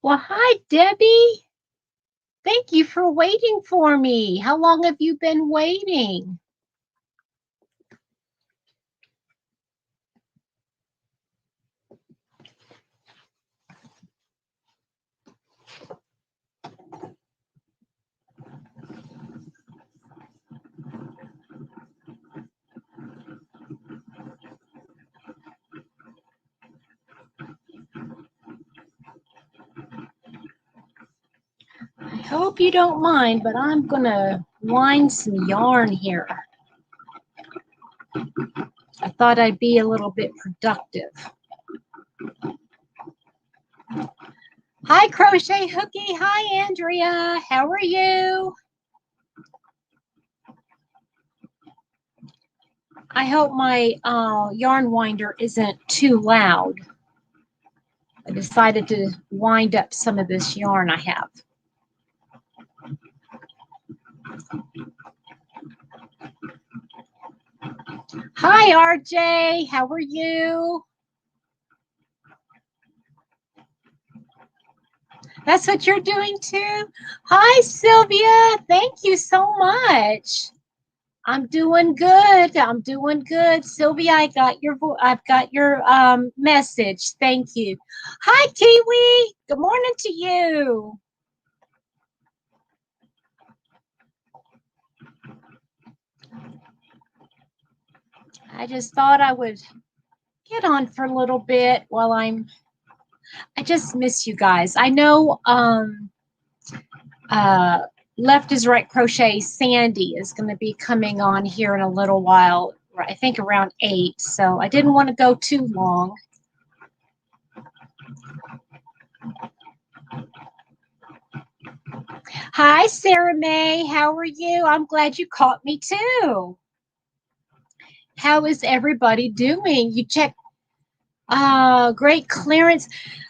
Well, hi, Debbie. Thank you for waiting for me. How long have you been waiting? I hope you don't mind, but I'm going to wind some yarn here. I thought I'd be a little bit productive. Hi, Crochet Hookie. Hi, Andrea. How are you? I hope my yarn winder isn't too loud. I decided to wind up some of this yarn I have. Hi, RJ. How are you? That's what you're doing too? Hi, Sylvia. Thank you so much. I'm doing good. I'm doing good. Sylvia, I've got your message. Thank you. Hi, Kiwi. Good morning to you. I just thought I would get on for a little bit while I just miss you guys. I know Left is Right Crochet Sandy is going to be coming on here in a little while, I think around 8. So I didn't want to go too long. Hi, Sarah May. How are you? I'm glad you caught me too. How is everybody doing? You check great clearance.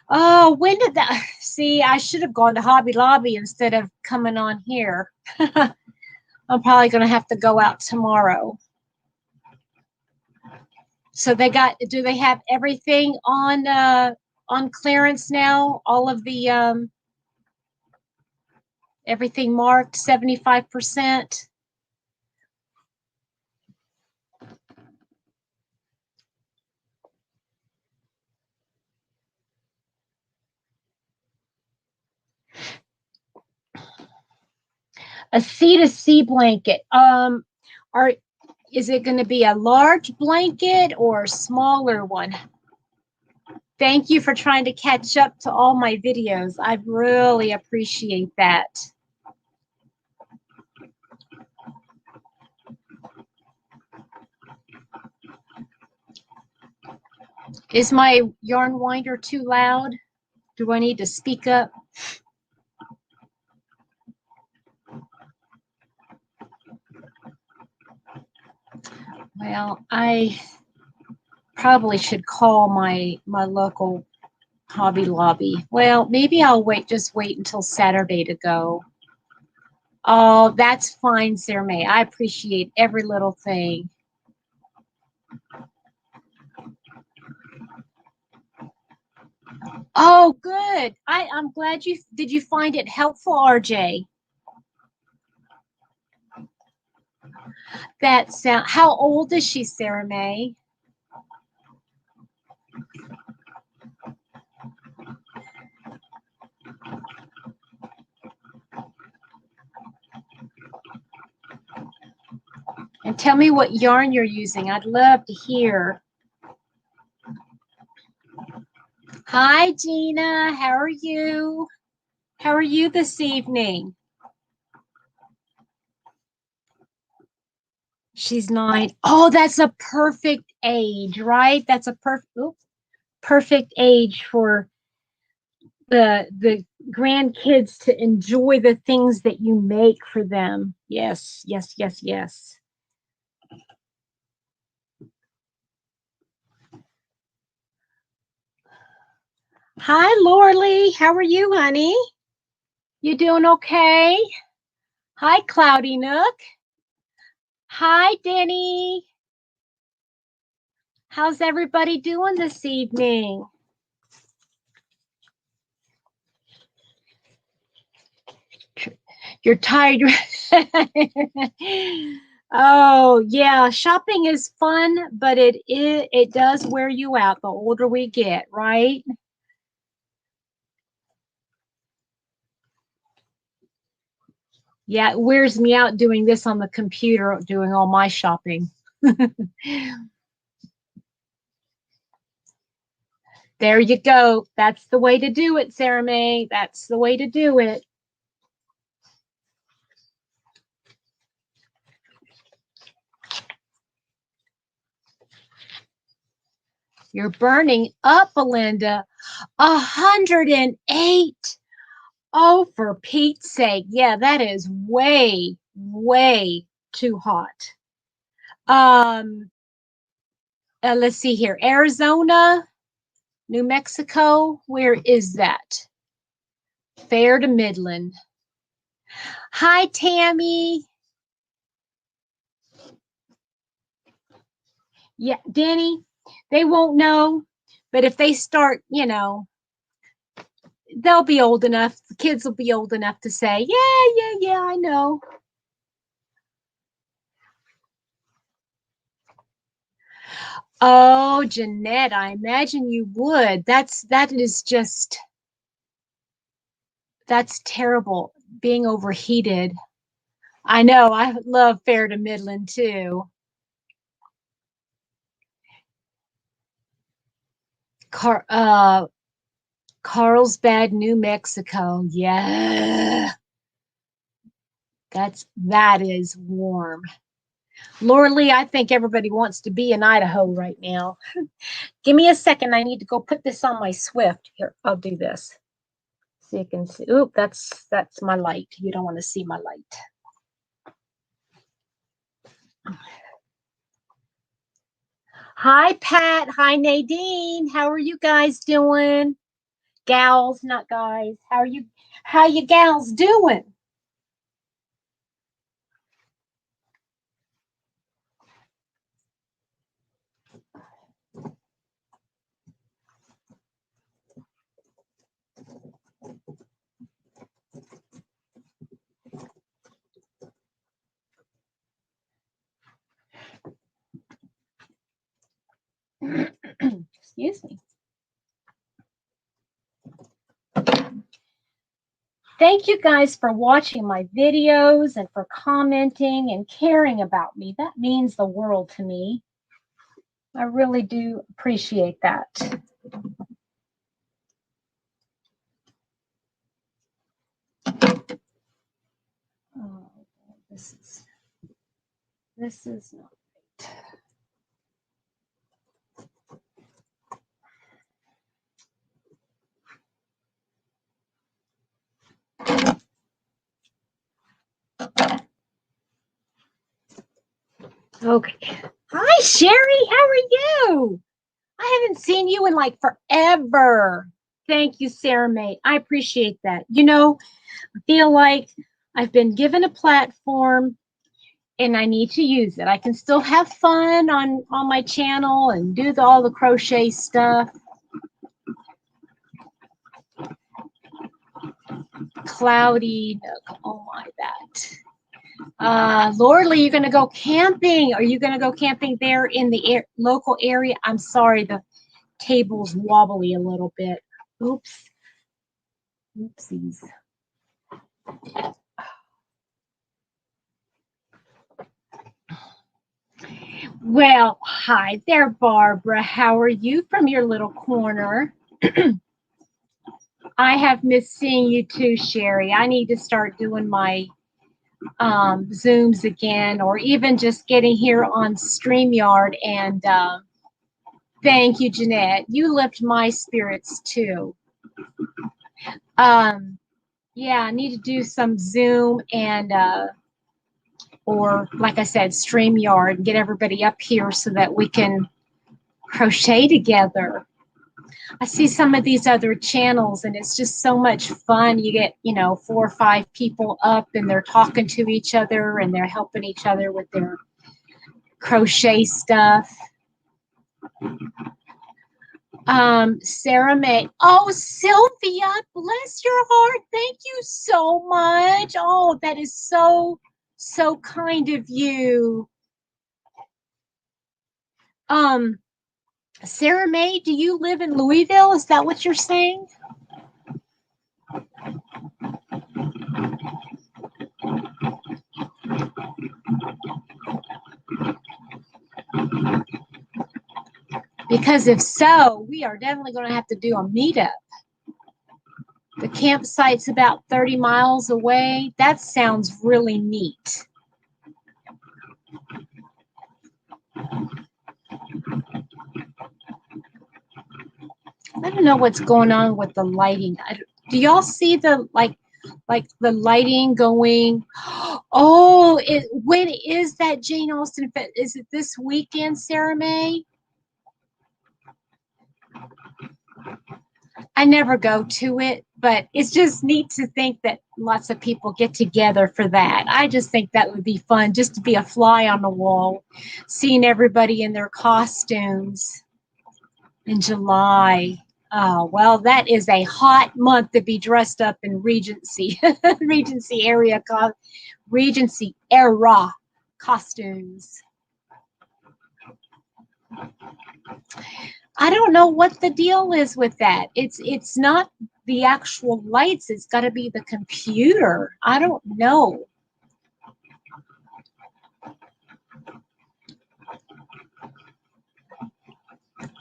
Oh, when did that? See, I should have gone to Hobby Lobby instead of coming on here. I'm probably going to have to go out tomorrow. So do they have everything on clearance now? All of the everything marked 75%. A C2C blanket. Is it going to be a large blanket or a smaller one? Thank you for trying to catch up to all my videos. I really appreciate that. Is my yarn winder too loud? Do I need to speak up? Well, I probably should call my local Hobby Lobby. Well, maybe I'll just wait until Saturday to go. Oh, that's fine, Sarah May. I appreciate every little thing. Oh, good. I'm glad did you find it helpful, RJ? How old is she, Sarah May? And tell me what yarn you're using. I'd love to hear. Hi, Gina. How are you? How are you this evening? She's 9. Oh, that's a perfect age, right? That's a perfect age for the grandkids to enjoy the things that you make for them. Yes, yes, yes, yes. Hi, Lorley. How are you, honey? You doing okay? Hi, Cloudy Nook. Hi, Denny. How's everybody doing this evening? You're tired. Oh, yeah. Shopping is fun, but it does wear you out the older we get, right? Yeah, it wears me out doing this on the computer, doing all my shopping. There you go. That's the way to do it, Sarah Mae. That's the way to do it. You're burning up, Belinda. 108. Oh, for Pete's sake. Yeah, that is way, way too hot. Let's see here. Arizona, New Mexico. Where is that? Fair to Midland. Hi, Tammy. Yeah, Danny, they won't know, but if they start, they'll be old enough. The kids will be old enough to say, yeah, I know. Oh, Jeanette, I imagine you would. That's terrible. Being overheated. I know. I love Fair to Midland too. Car Carlsbad, New Mexico. Yeah. That is warm. Laura Lee, I think everybody wants to be in Idaho right now. Give me a second. I need to go put this on my Swift. Here, I'll do this. So you can see. Oop, that's my light. You don't want to see my light. Hi, Pat. Hi, Nadine. How are you guys doing? Gals, not guys. How you gals doing? Excuse me. Thank you guys for watching my videos and for commenting and caring about me. That means the world to me. I really do appreciate that. Oh, this is not right. Okay. Hi, Sherry. How are you? I haven't seen you in like forever. Thank you, Sarah Mae. I appreciate that. I feel like I've been given a platform and I need to use it. I can still have fun on my channel and do all the crochet stuff. Cloudy. Oh my, that. Laura Lee, you're going to go camping. Are you going to go camping there in the local area? I'm sorry, the table's wobbly a little bit. Oops. Oopsies. Well, hi there, Barbara. How are you from your little corner? I have missed seeing you too, Sherry. I need to start doing my Zooms again, or even just getting here on StreamYard. And thank you, Jeanette. You lift my spirits too. Yeah, I need to do some Zoom and or like I said, StreamYard, and get everybody up here so that we can crochet together. I see some of these other channels and it's just so much fun. You get, 4 or 5 people up and they're talking to each other and they're helping each other with their crochet stuff. Sarah May. Oh, Sylvia, bless your heart. Thank you so much. Oh, that is so, so kind of you. Um, Sarah May, do you live in Louisville? Is that what you're saying? Because if so, we are definitely going to have to do a meetup. The campsite's about 30 miles away. That sounds really neat. I don't know what's going on with the lighting. Do y'all see the like the lighting going? Oh, when is that Jane Austen? Is it this weekend, Sarah May? I never go to it, but it's just neat to think that lots of people get together for that. I just think that would be fun, just to be a fly on the wall, seeing everybody in their costumes in July. Oh, well, that is a hot month to be dressed up in Regency, Regency era costumes. I don't know what the deal is with that. It's not the actual lights. It's got to be the computer. I don't know.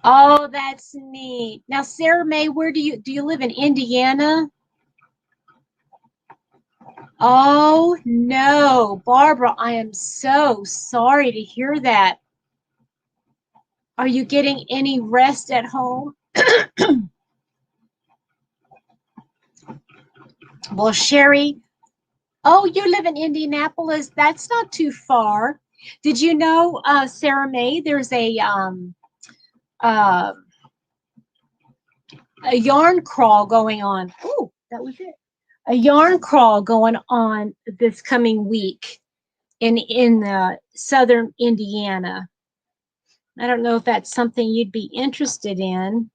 Oh, that's neat. Now, Sarah May, where do you live in Indiana? Oh no, Barbara, I am so sorry to hear that. Are you getting any rest at home? Well, Sherry, oh, you live in Indianapolis. That's not too far. Did you know, Sarah May, there's uh, a yarn crawl going on. Oh, that was it. A yarn crawl going on this coming week in southern Indiana. I don't know if that's something you'd be interested in.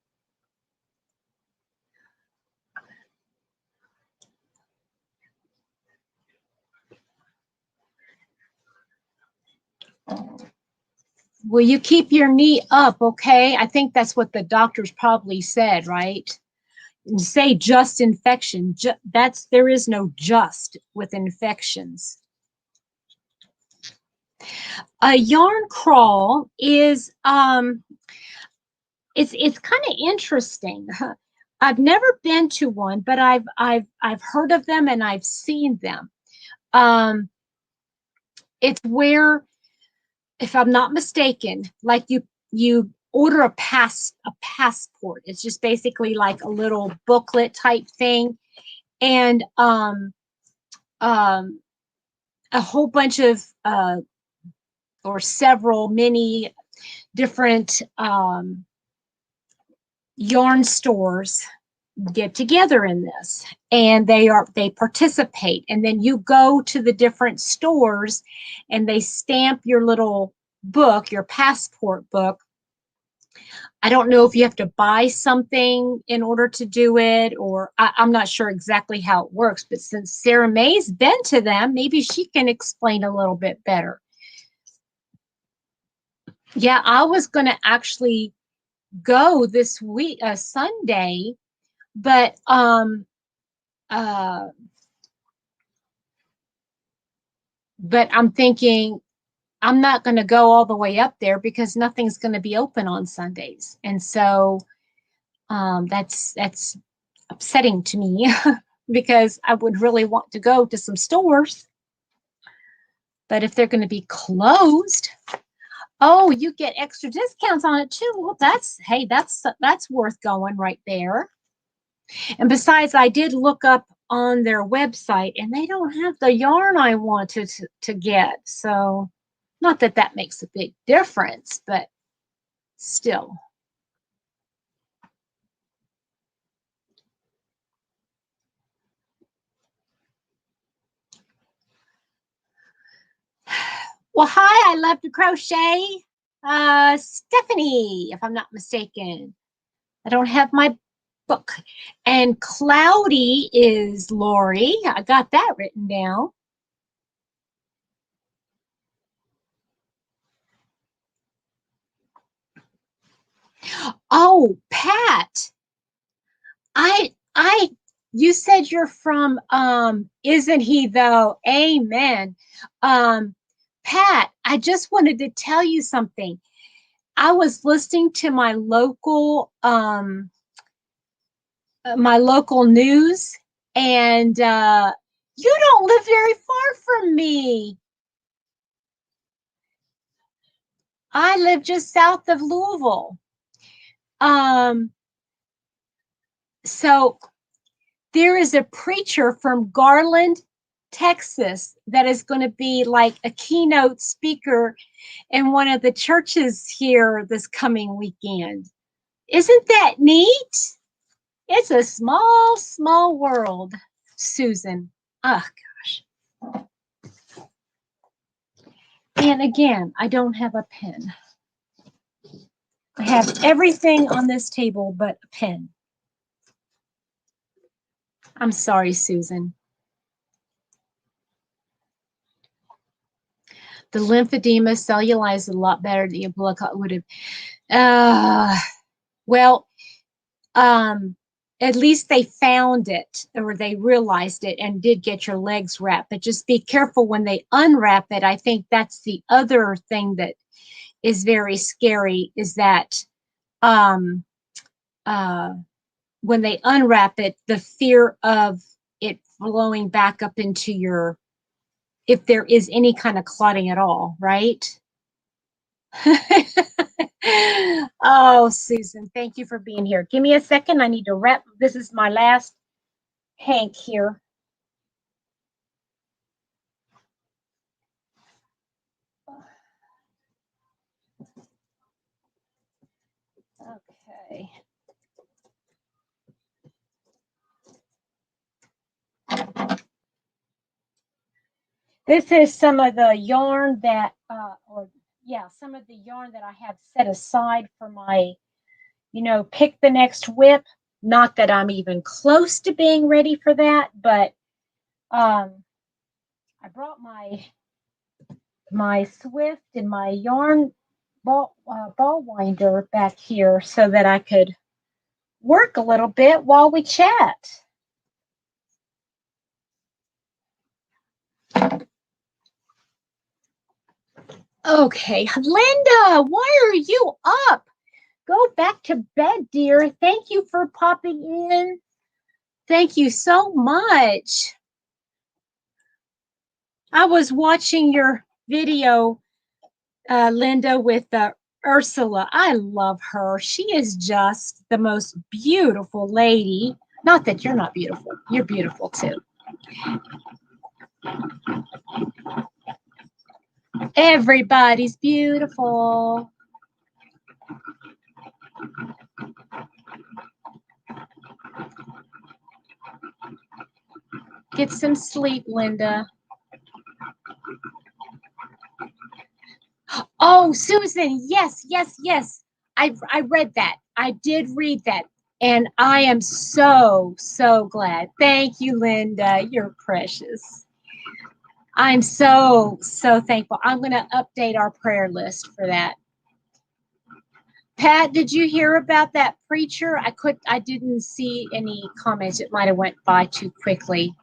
Will you keep your knee up, okay? I think that's what the doctors probably said, right? And say just infection. There is no just with infections. A yarn crawl is it's kind of interesting. I've never been to one, but I've heard of them and I've seen them. It's where, if I'm not mistaken, like you order a passport. It's just basically like a little booklet type thing, and a whole bunch of or several many different yarn stores get together in this, and they participate, and then you go to the different stores and they stamp your little book, your passport book. I don't know if you have to buy something in order to do it, or I'm not sure exactly how it works, but since Sarah May's been to them, maybe she can explain a little bit better. Yeah, I was going to actually go this week, Sunday, but uh but I'm thinking I'm not going to go all the way up there because nothing's going to be open on Sundays. And so that's upsetting to me because I would really want to go to some stores. But if they're going to be closed, oh, you get extra discounts on it too. Well, that's worth going right there. And besides, I did look up on their website and they don't have the yarn I wanted to get. So not that that makes a big difference, but still. Well, hi, I love to crochet. Stephanie, if I'm not mistaken. I don't have my book. And cloudy is Lori. I got that written down. Oh, Pat. You said you're from, isn't he though? Amen. Pat, I just wanted to tell you something. I was listening to my local news, and you don't live very far from me. I live just south of Louisville. Um, so there is a preacher from Garland, Texas, that is going to be like a keynote speaker in one of the churches here this coming weekend. Isn't that neat? It's a small, small world, Susan. Oh, gosh. And again, I don't have a pen. I have everything on this table but a pen. I'm sorry, Susan. The lymphedema cellulized a lot better than the blood clot would have. Well, at least they found it, or they realized it and did get your legs wrapped. But just be careful when they unwrap it. I think that's the other thing that is very scary, is that when they unwrap it, the fear of it flowing back up into your, if there is any kind of clotting at all, right? Oh, Susan, thank you for being here. Give me a second. I need to wrap. This is my last hank here. Okay. This is some of the yarn that, some of the yarn that I have set aside for my, pick the next whip. Not that I'm even close to being ready for that, but I brought my Swift and my yarn ball winder back here so that I could work a little bit while we chat. Okay, Linda, why are you up? Go back to bed, dear. Thank you for popping in. Thank you so much. I was watching your video, Linda, with Ursula. I love her. She is just the most beautiful lady. Not that you're not beautiful. You're beautiful too. Everybody's beautiful. Get some sleep, Linda. Oh, Susan, yes, yes, yes. I read that. I did read that. And I am so, so glad. Thank you, Linda. You're precious. I'm so, so thankful. I'm going to update our prayer list for that. Pat, did you hear about that preacher? I didn't see any comments. It might have went by too quickly.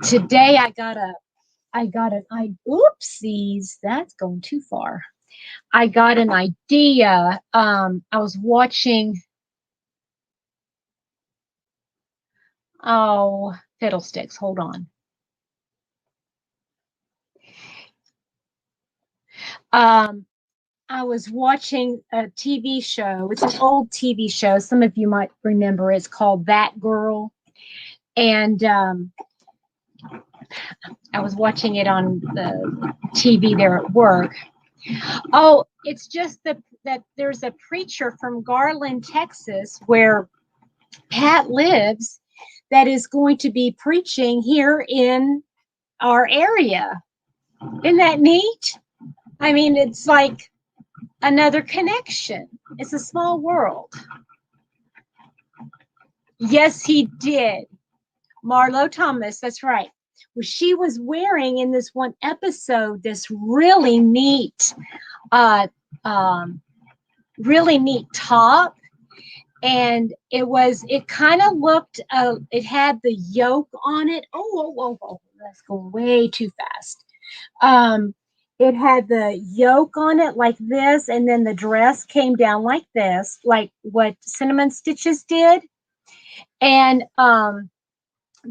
Today oopsies, that's going too far. I got an idea. I was watching, oh, fiddlesticks, hold on. I was watching a TV show. It's an old TV show. Some of you might remember. It's called That Girl. And I was watching it on the TV there at work. Oh, it's just that there's a preacher from Garland, Texas, where Pat lives, that is going to be preaching here in our area. Isn't that neat? I mean, it's like another connection. It's a small world. Yes, he did. Marlo Thomas, that's right. Well, she was wearing in this one episode this uh, um, really neat top, and it kind of looked. It had the yoke on it. Oh! That's going way too fast. Um, it had the yoke on it like this, and then the dress came down like this, like what Cinnamon Stitches did, and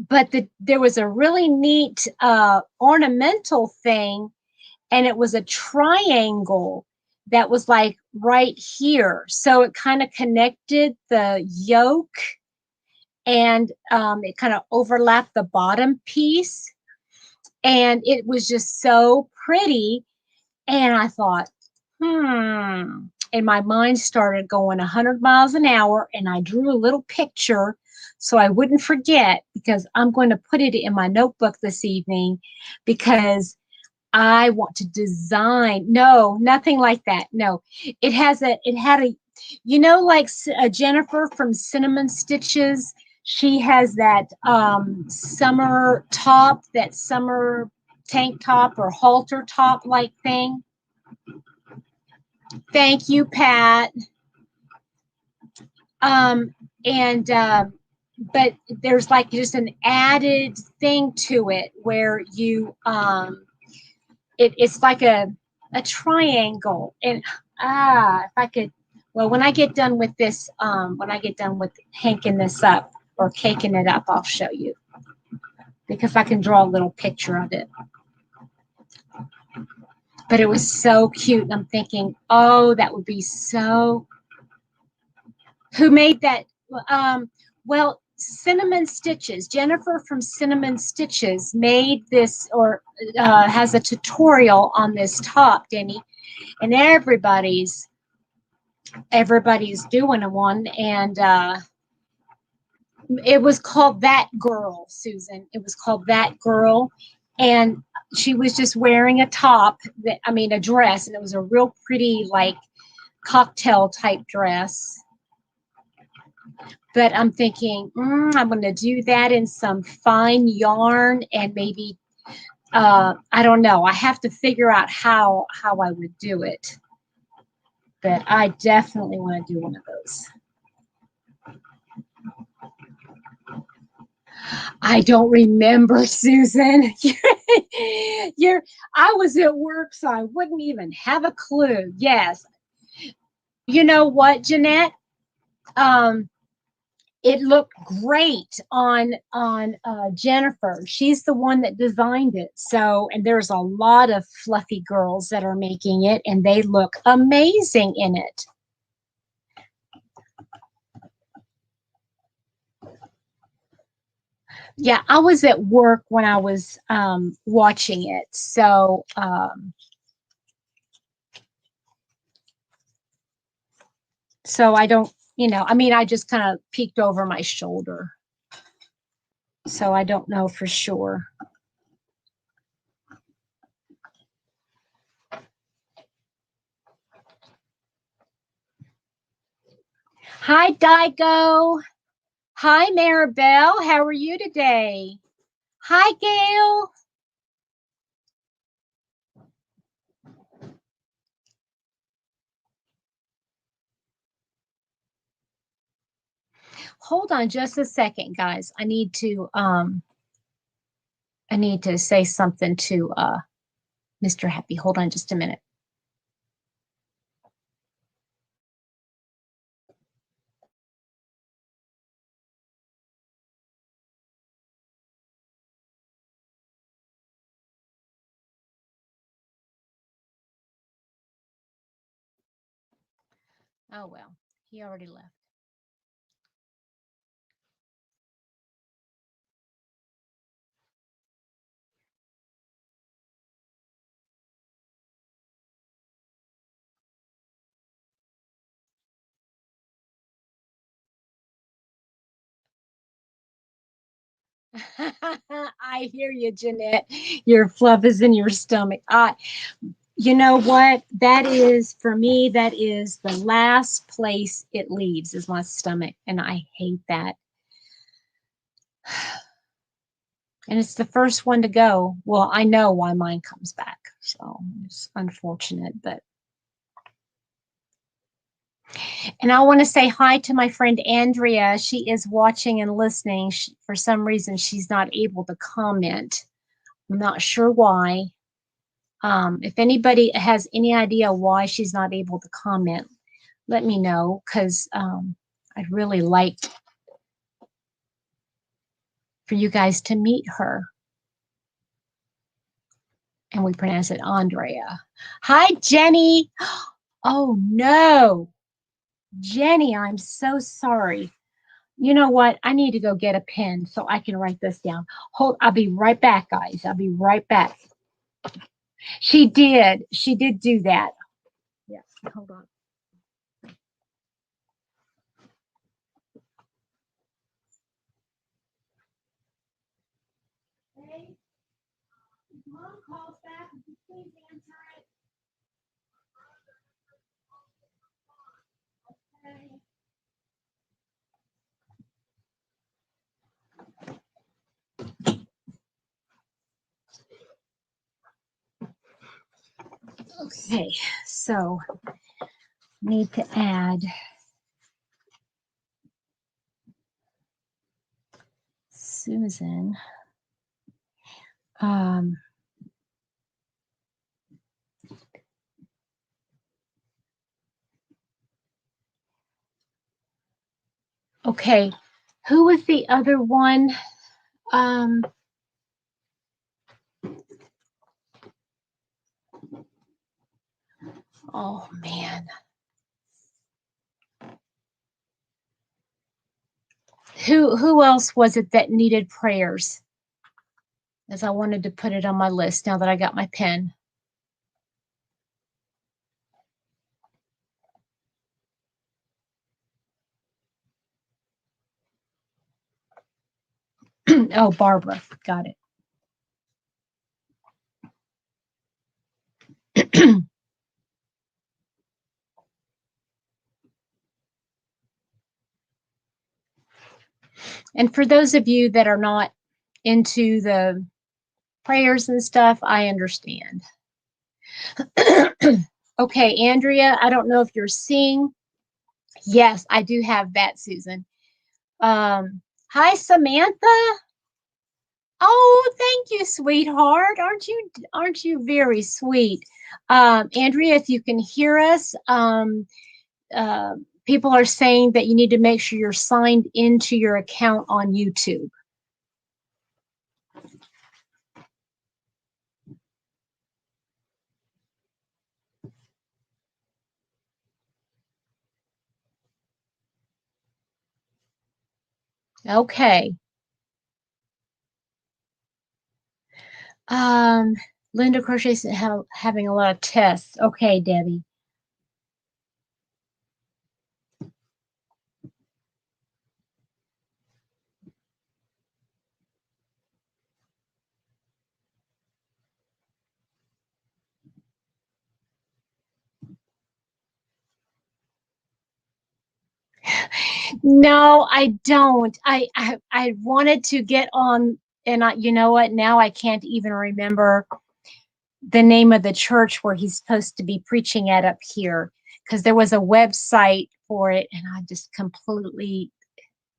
but there was a really neat ornamental thing, and it was a triangle that was like right here. So it kind of connected the yoke, and it kind of overlapped the bottom piece. And it was just so pretty. And I thought, and my mind started going 100 miles an hour. And I drew a little picture so I wouldn't forget, because I'm going to put it in my notebook this evening, because I want to design. No, nothing like that. No, it had a, like Jennifer from Cinnamon Stitches. She has that summer top, that summer tank top or halter top like thing. Thank you, Pat. And but there's like just an added thing to it where it's like a triangle. And if I could, well, when I get done with this, when I get done with hanking this up or caking it up, I'll show you, because I can draw a little picture of it. But it was so cute, and I'm thinking, oh, that would be so. Who made that? Well, Cinnamon Stitches. Jennifer from Cinnamon Stitches made this, or has a tutorial on this top, Denny, and everybody's doing one. And it was called That Girl, Susan. It was called That Girl, and she was just wearing a top, a dress, and it was a real pretty, like, cocktail type dress. But I'm thinking, I'm going to do that in some fine yarn, and maybe, I don't know. I have to figure out how I would do it. But I definitely want to do one of those. I don't remember, Susan. I was at work, so I wouldn't even have a clue. Yes. You know what, Jeanette? It looked great on Jennifer. She's the one that designed it. So, and there's a lot of fluffy girls that are making it, and they look amazing in it. Yeah, I was at work when I was watching it. So, I don't, I just kind of peeked over my shoulder. So I don't know for sure. Hi, Daigo. Hi, Maribel. How are you today? Hi, Gail. Hold on just a second, guys. I need to say something to Mr. Happy. Hold on just a minute. Oh well, he already left. I hear you, Jeanette. Your fluff is in your stomach. You know what? That is, for me, that is the last place it leaves is my stomach. And I hate that. And it's the first one to go. Well, I know why mine comes back. So it's unfortunate, but. And I want to say hi to my friend Andrea. She is watching and listening. For some reason, she's not able to comment. I'm not sure why. If anybody has any idea why she's not able to comment, let me know, because I'd really like for you guys to meet her. And we pronounce it Andrea. Hi, Jenny. Oh, no. Jenny, I'm so sorry. You know what? I need to go get a pen so I can write this down. I'll be right back, guys. I'll be right back. She did. She did do that. Yeah, hold on. Hey, if Mom calls back, would you please answer it? Okay, so need to add Susan. Okay, who was the other one? Oh man. Who else was it that needed prayers? As I wanted to put it on my list now that I got my pen. Oh, Barbara, got it. And for those of you that are not into the prayers and stuff, I understand. Okay, Andrea, I don't know if you're seeing. Yes, I do have that, Susan. Hi, Samantha. Oh, thank you, sweetheart. Aren't you very sweet? Andrea, if you can hear us, uh, people are saying that you need to make sure you're signed into your account on YouTube. Okay. Um, Linda Crochet's having a lot of tests. Okay, Debbie. No, I don't. I wanted to get on, and you know what? Now I can't even remember the name of the church where he's supposed to be preaching at up here, because there was a website for it, and I just completely.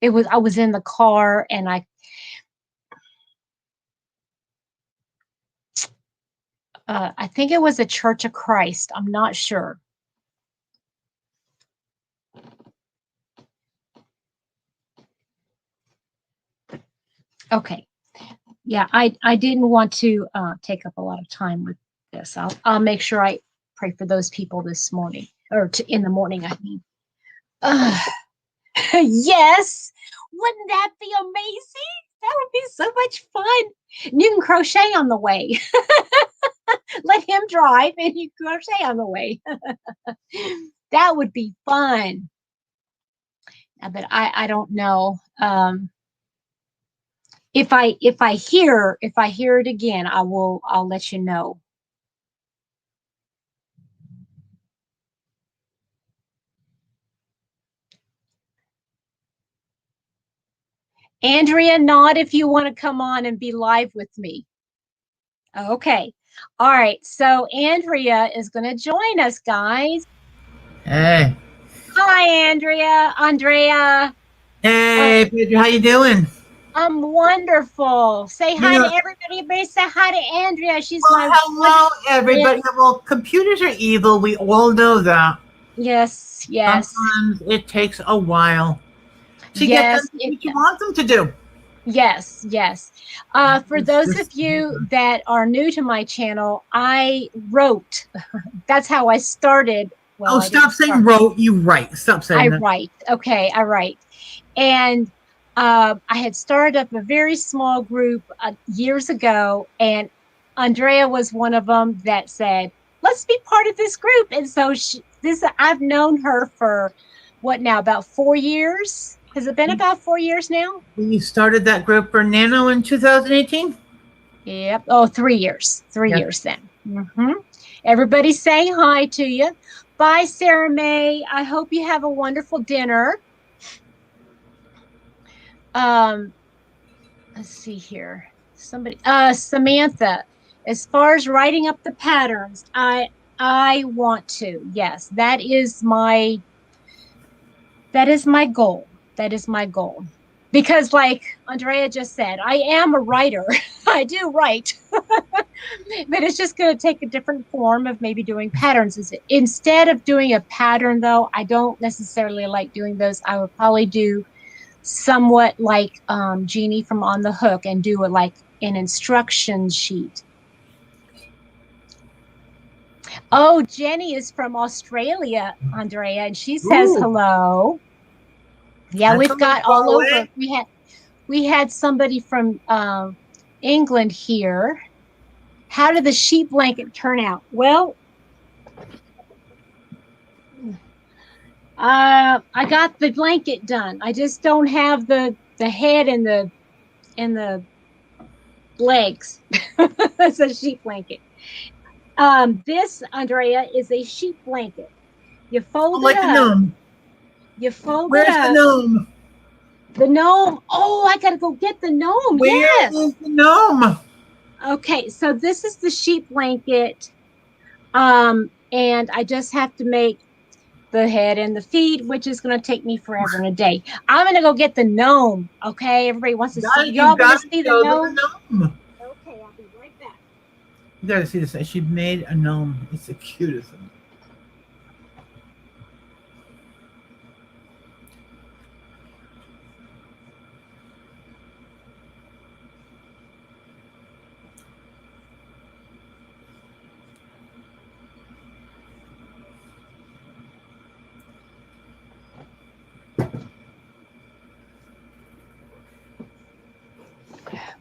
I was in the car, and I think it was a Church of Christ. I'm not sure. Okay. Yeah, I didn't want to take up a lot of time with this. I'll make sure I pray for those people this morning, or in the morning, I mean. Yes. Wouldn't that be amazing? That would be so much fun. And you can crochet on the way. Let him drive and you crochet on the way. That would be fun. But I don't know. If I hear it again, I'll let you know. Andrea, nod if you want to come on and be live with me. Okay. All right. So Andrea is going to join us, guys. Hey. Hi, Andrea. Hey, Pedro, how you doing? I'm wonderful. Say You hi to know, everybody. Everybody say hi to Andrea. She's well, my hello, wonderful friend. everybody. Well, computers are evil. We all know that. Yes, yes, Sometimes it takes a while to get them yes. to do what you want them to do. Yes, yes. For It's those of just, you that are new to my channel, I wrote. That's how I started. Well, oh, I didn't stop saying start. wrote. You write. Stop saying I that. write. Okay, I write. And I had started up a very small group years ago, and Andrea was one of them that said, "Let's be part of this group." And so I've known her for what now? About 4 years? Has it been about 4 years now? We started that group for Nano in 2018. Yep. Oh, 3 years. Three Yes. years then. Everybody say hi to you. Bye, Sarah May. I hope you have a wonderful dinner. Um, let's see here. Samantha, as far as writing up the patterns, I want to. Yes, that is my goal. That is my goal. Because like Andrea just said, I am a writer. I do write. But it's just going to take a different form of maybe doing patterns. Instead of doing a pattern, though, I don't necessarily like doing those. I would probably do somewhat like Jeannie from On the Hook and do it like an instruction sheet. Oh, Jenny is from Australia, Andrea, and she says Ooh, hello. Yeah, that's we've a little got far all over. away. We had somebody from England here. How did the sheet blanket turn out? Well, I got the blanket done. I just don't have the head and the legs. That's a sheet blanket. This, Andrea, is a sheet blanket. You I fold it like the up. gnome. You fold it Where's the up. gnome? The gnome. Oh, I gotta go get the gnome. Where Yes. is the gnome? Okay, so this is the sheet blanket. And I just have to make the head and the feet, which is going to take me forever and a day. I'm going to go get the gnome. Okay, everybody wants to see. You Y'all want to got to see the show them gnome? the gnome. Okay, I'll be right back. You got to see this. She made a gnome. It's the cutest thing.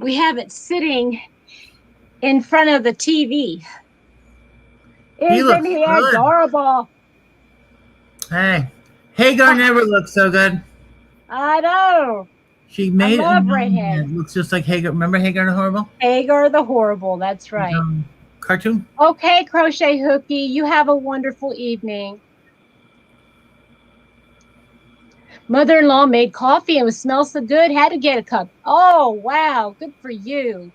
We have it sitting in front of the TV. He Isn't looks he good. adorable? Hey, Hagar never looked so good. I know. She I made a love gnome redheads. that looks just like Hagar. Remember Hagar the Horrible? Hagar the Horrible. That's right. Cartoon. Okay, Crochet Hookie, you have a wonderful evening. Mother-in-law made coffee and it smells so good. Had to get a cup. Oh, wow. Good for you.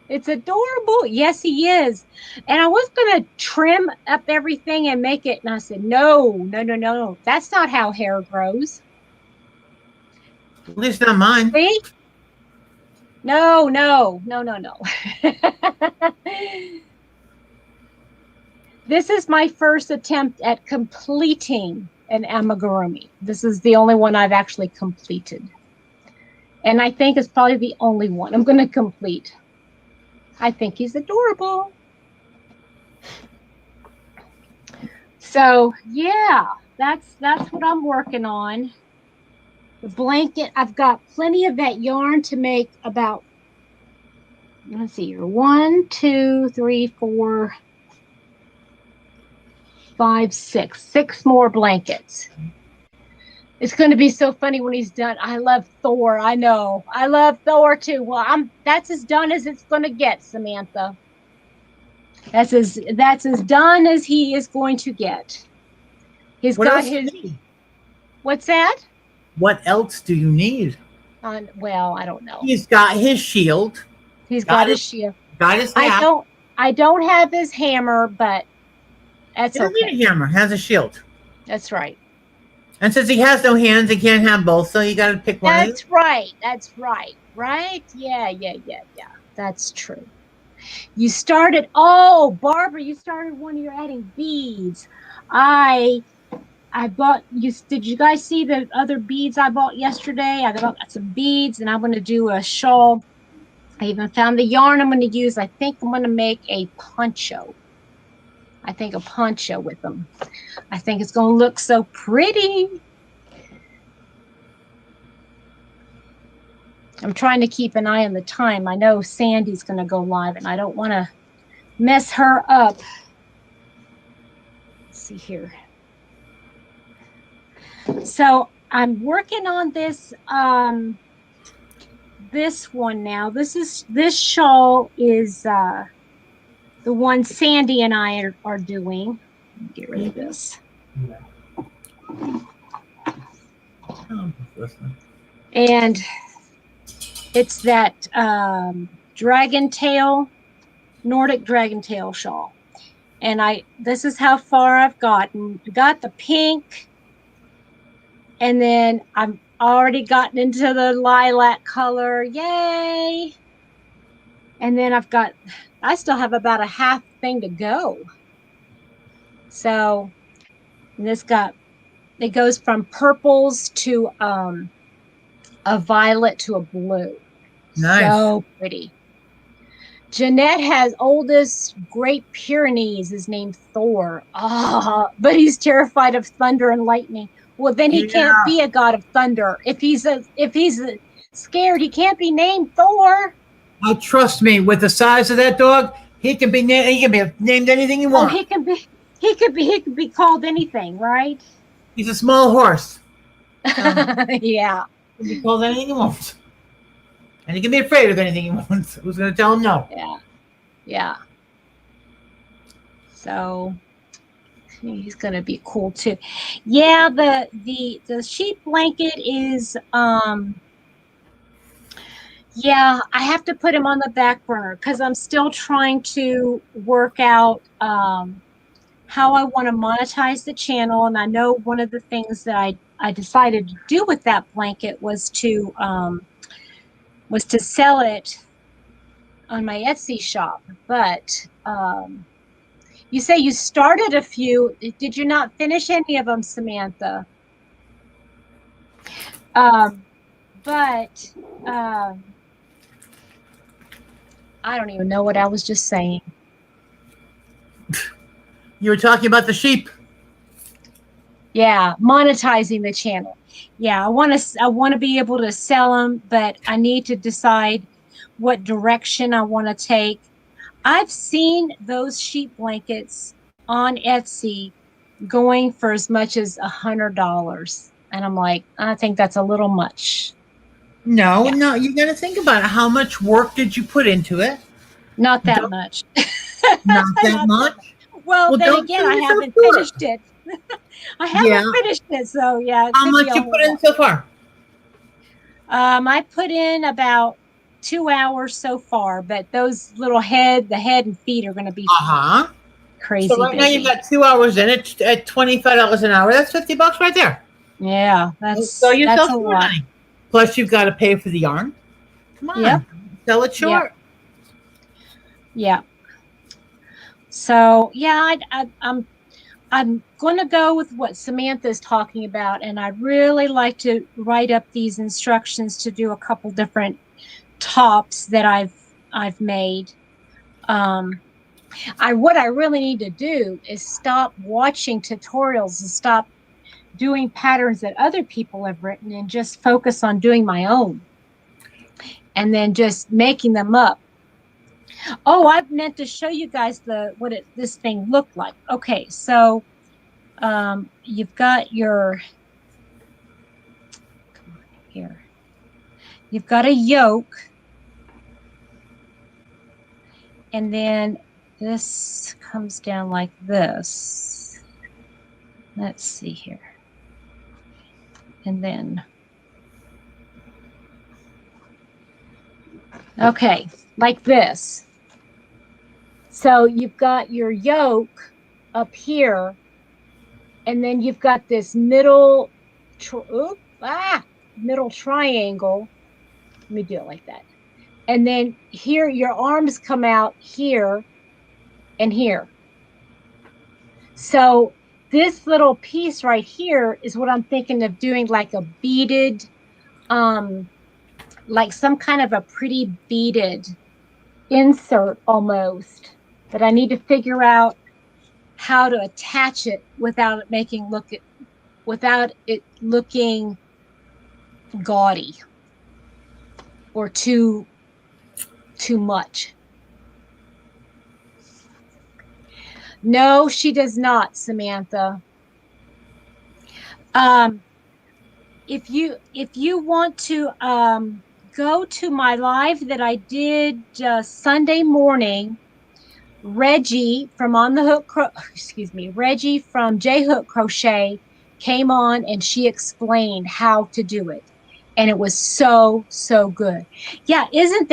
It's adorable. Yes, he is. And I was going to trim up everything and make it. And I said, no, no, no, no, no. That's not how hair grows. At least not mine. See? No, no, no, no, no. This is my first attempt at completing an amigurumi. This is the only one I've actually completed. And I think it's probably the only one I'm going to complete. I think he's adorable. So yeah, that's what I'm working on. The blanket, I've got plenty of that yarn to make about, let's see here, 1, 2, 3, 4, 5, 6 more blankets. It's going to be so funny when he's done. I love Thor. I know. I love Thor too. Well, that's as done as it's going to get, Samantha. That's as done as he is going to get. He's What got else do his. you need? What's that? What else do you need? Well, I don't know. He's got his shield. He's got Got his his, shield. got his I hat. don't. I don't have his hammer, but He that's doesn't okay. need a hammer. Has a shield. That's right. And since he has no hands, he can't have both. So you got to pick one. That's right. That's right. Right? Yeah. That's true. You started. Oh, Barbara, you started one of your adding beads. I bought you. Did you guys see the other beads I bought yesterday? I got some beads, and I'm going to do a shawl. I even found the yarn I'm going to use. I think I'm going to make a poncho. I think a poncho with them. I think it's going to look so pretty. I'm trying to keep an eye on the time. I know Sandy's going to go live, and I don't want to mess her up. Let's see here. So I'm working on this this one now. This shawl is the one Sandy and I are doing. Get rid of this. And it's that dragon tail, Nordic dragon tail shawl. And this is how far I've gotten. Got the pink, and then I've already gotten into the lilac color. Yay! And then I still have about a half thing to go. So it goes from purples to a violet to a blue. Nice. So pretty. Jeanette has oldest Great Pyrenees is named Thor. But he's terrified of thunder and lightning. Well, then he can't be a god of thunder. If he's scared, he can't be named Thor. Oh, trust me, with the size of that dog, he can be named anything he wants. Oh, he could be called anything, right? He's a small horse. Yeah. He can be called anything he wants. And he can be afraid of anything he wants. Who's going to tell him no? Yeah. So he's going to be cool too. Yeah, the sheep blanket is yeah, I have to put him on the back burner because I'm still trying to work out how I want to monetize the channel. And I know one of the things that I decided to do with that blanket was to sell it on my Etsy shop. But you say you started a few. Did you not finish any of them, Samantha? But I don't even know what I was just saying. You were talking about the sheep. Yeah, monetizing the channel. Yeah, I want to be able to sell them, but I need to decide what direction I want to take. I've seen those sheep blankets on Etsy going for as much as $100, and I'm like, I think that's a little much. No, you got to think about it. How much work did you put into it? Not that much. Not that much? Well, then again, I haven't finished it. I haven't finished it, so yeah. How much you put in so far? I put in about 2 hours so far, but those the head and feet are going to be crazy. So right now you've got 2 hours in it at $25 an hour. That's $50 right there. Yeah, that's a lot. Money. Plus you've got to pay for the yarn. Come on, sell it short. Yeah. So yeah, I'm going to go with what Samantha is talking about, and I'd really like to write up these instructions to do a couple different tops that I've made. What I really need to do is stop watching tutorials and stop doing patterns that other people have written and just focus on doing my own, and then just making them up. Oh, I meant to show you guys this thing looked like. Okay, so you've got your here. You've got a yoke. And then this comes down like this. Let's see here. And then, okay, like this. So you've got your yoke up here, and then you've got this middle triangle. Let me do it like that. And then here, your arms come out here and here. So this little piece right here is what I'm thinking of doing, like a beaded, like some kind of a pretty beaded insert almost. But I need to figure out how to attach it without it looking gaudy or too much. No, she does not, Samantha. If you want to go to my live that I did Sunday morning, Reggie from Reggie from J Hook Crochet came on and she explained how to do it. And it was so good. Yeah, isn't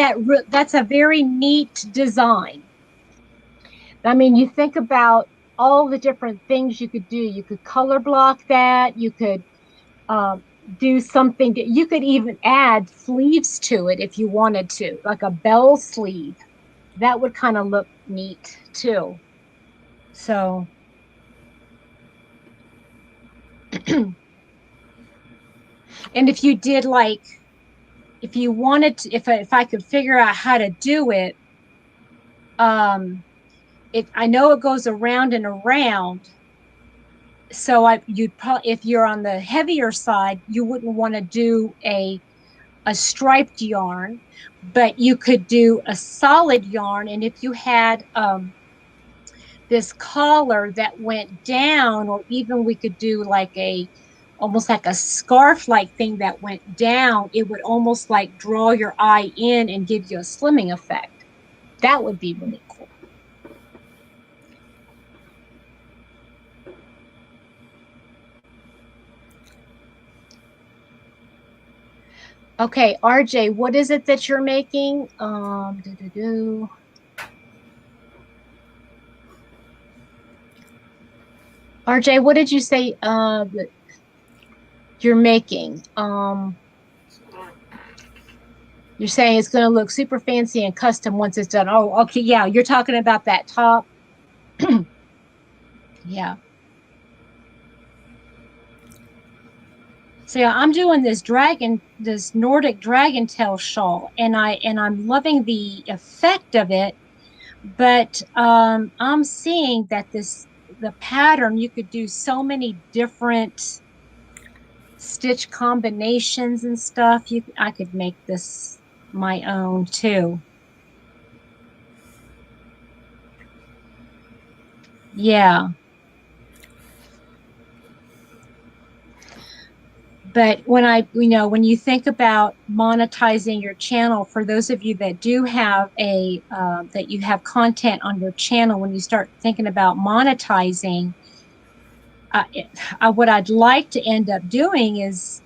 that's a very neat design. I mean, you think about all the different things you could do. You could color block that. You could do something. You could even add sleeves to it if you wanted to, like a bell sleeve. That would kind of look neat too. So, and if you did like, if you wanted to, if I could figure out how to do it, I know it goes around and around. So you'd probably, if you're on the heavier side, you wouldn't want to do a striped yarn, but you could do a solid yarn. And if you had this collar that went down, or even we could do like almost like a scarf like thing that went down, it would almost like draw your eye in and give you a slimming effect. That would be really cool. Okay, RJ, what is it that you're making? RJ, what did you say you're making? You're saying it's going to look super fancy and custom once it's done. Oh, okay, yeah, you're talking about that top. Yeah. So yeah, I'm doing this Nordic dragon tail shawl, and I'm loving the effect of it. But I'm seeing that the pattern, you could do so many different stitch combinations and stuff. I could make this my own too. Yeah. But when you think about monetizing your channel, for those of you that do have that you have content on your channel, when you start thinking about monetizing, what I'd like to end up doing is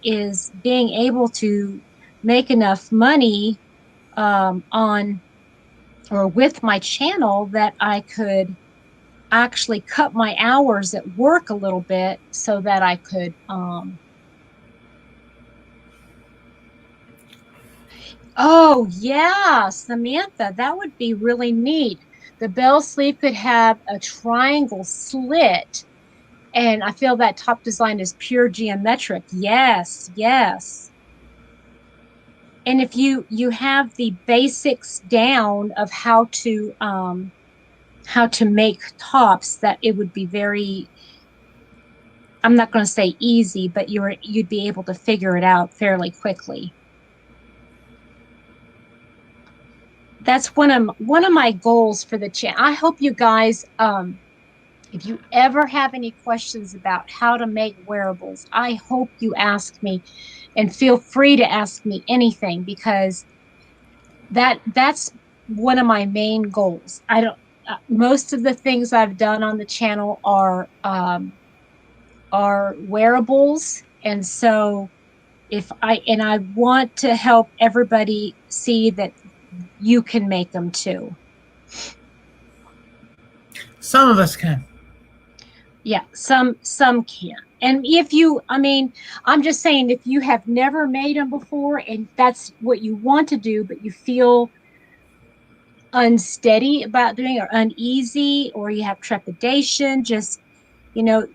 being able to make enough money on or with my channel that I could actually cut my hours at work a little bit so that I could oh yeah, Samantha, that would be really neat. The bell sleeve could have a triangle slit, and I feel that top design is pure geometric. Yes, yes. And if you have the basics down of how to make tops, that it would be very, I'm not going to say easy, but you'd be able to figure it out fairly quickly. That's one of my goals for the channel. I hope you guys, if you ever have any questions about how to make wearables, I hope you ask me, And feel free to ask me anything, because that's one of my main goals. I don't most of the things I've done on the channel are wearables, and so if I want to help everybody see that you can make them too. Some of us can. Yeah, some can. And if you, I mean, I'm just saying, if you have never made them before and that's what you want to do, but you feel unsteady about doing, or uneasy, or you have trepidation, just, you know,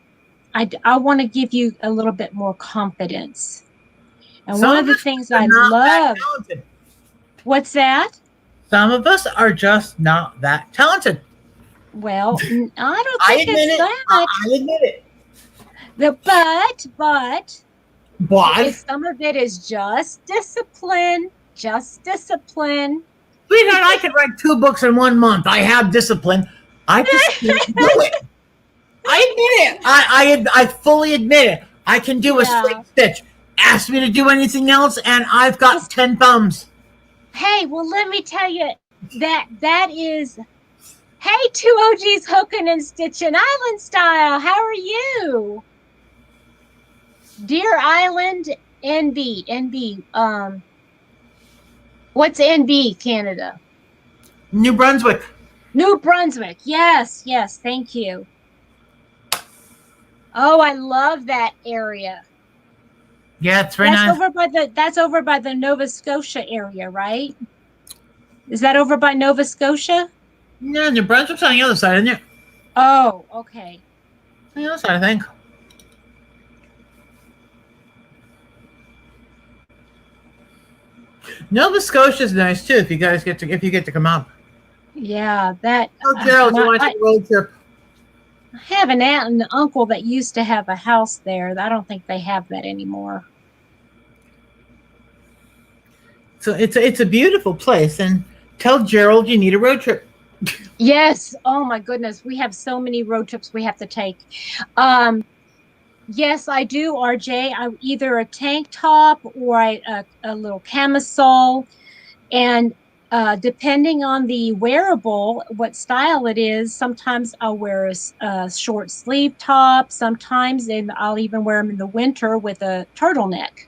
I want to give you a little bit more confidence. And one Some of of the us things are I not that love, talented. what's that? Some of us are just not that talented. Well, I don't I think admit it's it. that. I admit it. But But, some of it is just discipline, just discipline. sweetheart, I could write 2 books in 1 month. I have discipline. I just can't do it. I admit it. I fully admit it. I can do a Yeah. straight stitch. Ask me to do anything else, and I've Well, got 10 thumbs. hey, well, let me tell you, that is, hey, two OGs hooking and stitching island style. How are you? Deer Island, NB. What's NB, Canada? New Brunswick. New Brunswick. Yes, yes, thank you. Oh, I love that area. Yeah, it's very nice. That's over by the Nova Scotia area, right? Is that over by Nova Scotia? Yeah, New Brunswick's on the other side, isn't it? Oh, okay. On the other side, I think. Nova Scotia's nice too. If you get to come up. Yeah, that Oh, Gerald, you want to I take a road trip? have an aunt and uncle that used to have a house there. I don't think they have that anymore. So it's a beautiful place, and tell Gerald you need a road trip. Yes. Oh my goodness, we have so many road trips we have to take. Um, yes, I do, RJ. I either a tank top or a little camisole, and depending on the wearable, what style it is, sometimes I'll wear a short sleeve top. Sometimes, and I'll even wear them in the winter with a turtleneck.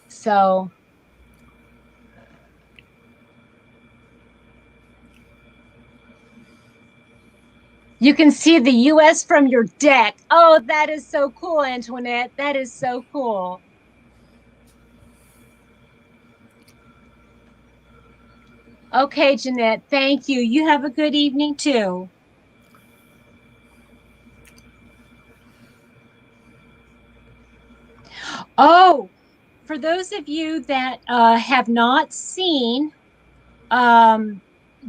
So you can see the U.S. from your deck. Oh, that is so cool, Antoinette. That is so cool. Okay, Jeanette, thank you. You have a good evening too. Oh, for those of you that have not seen, um,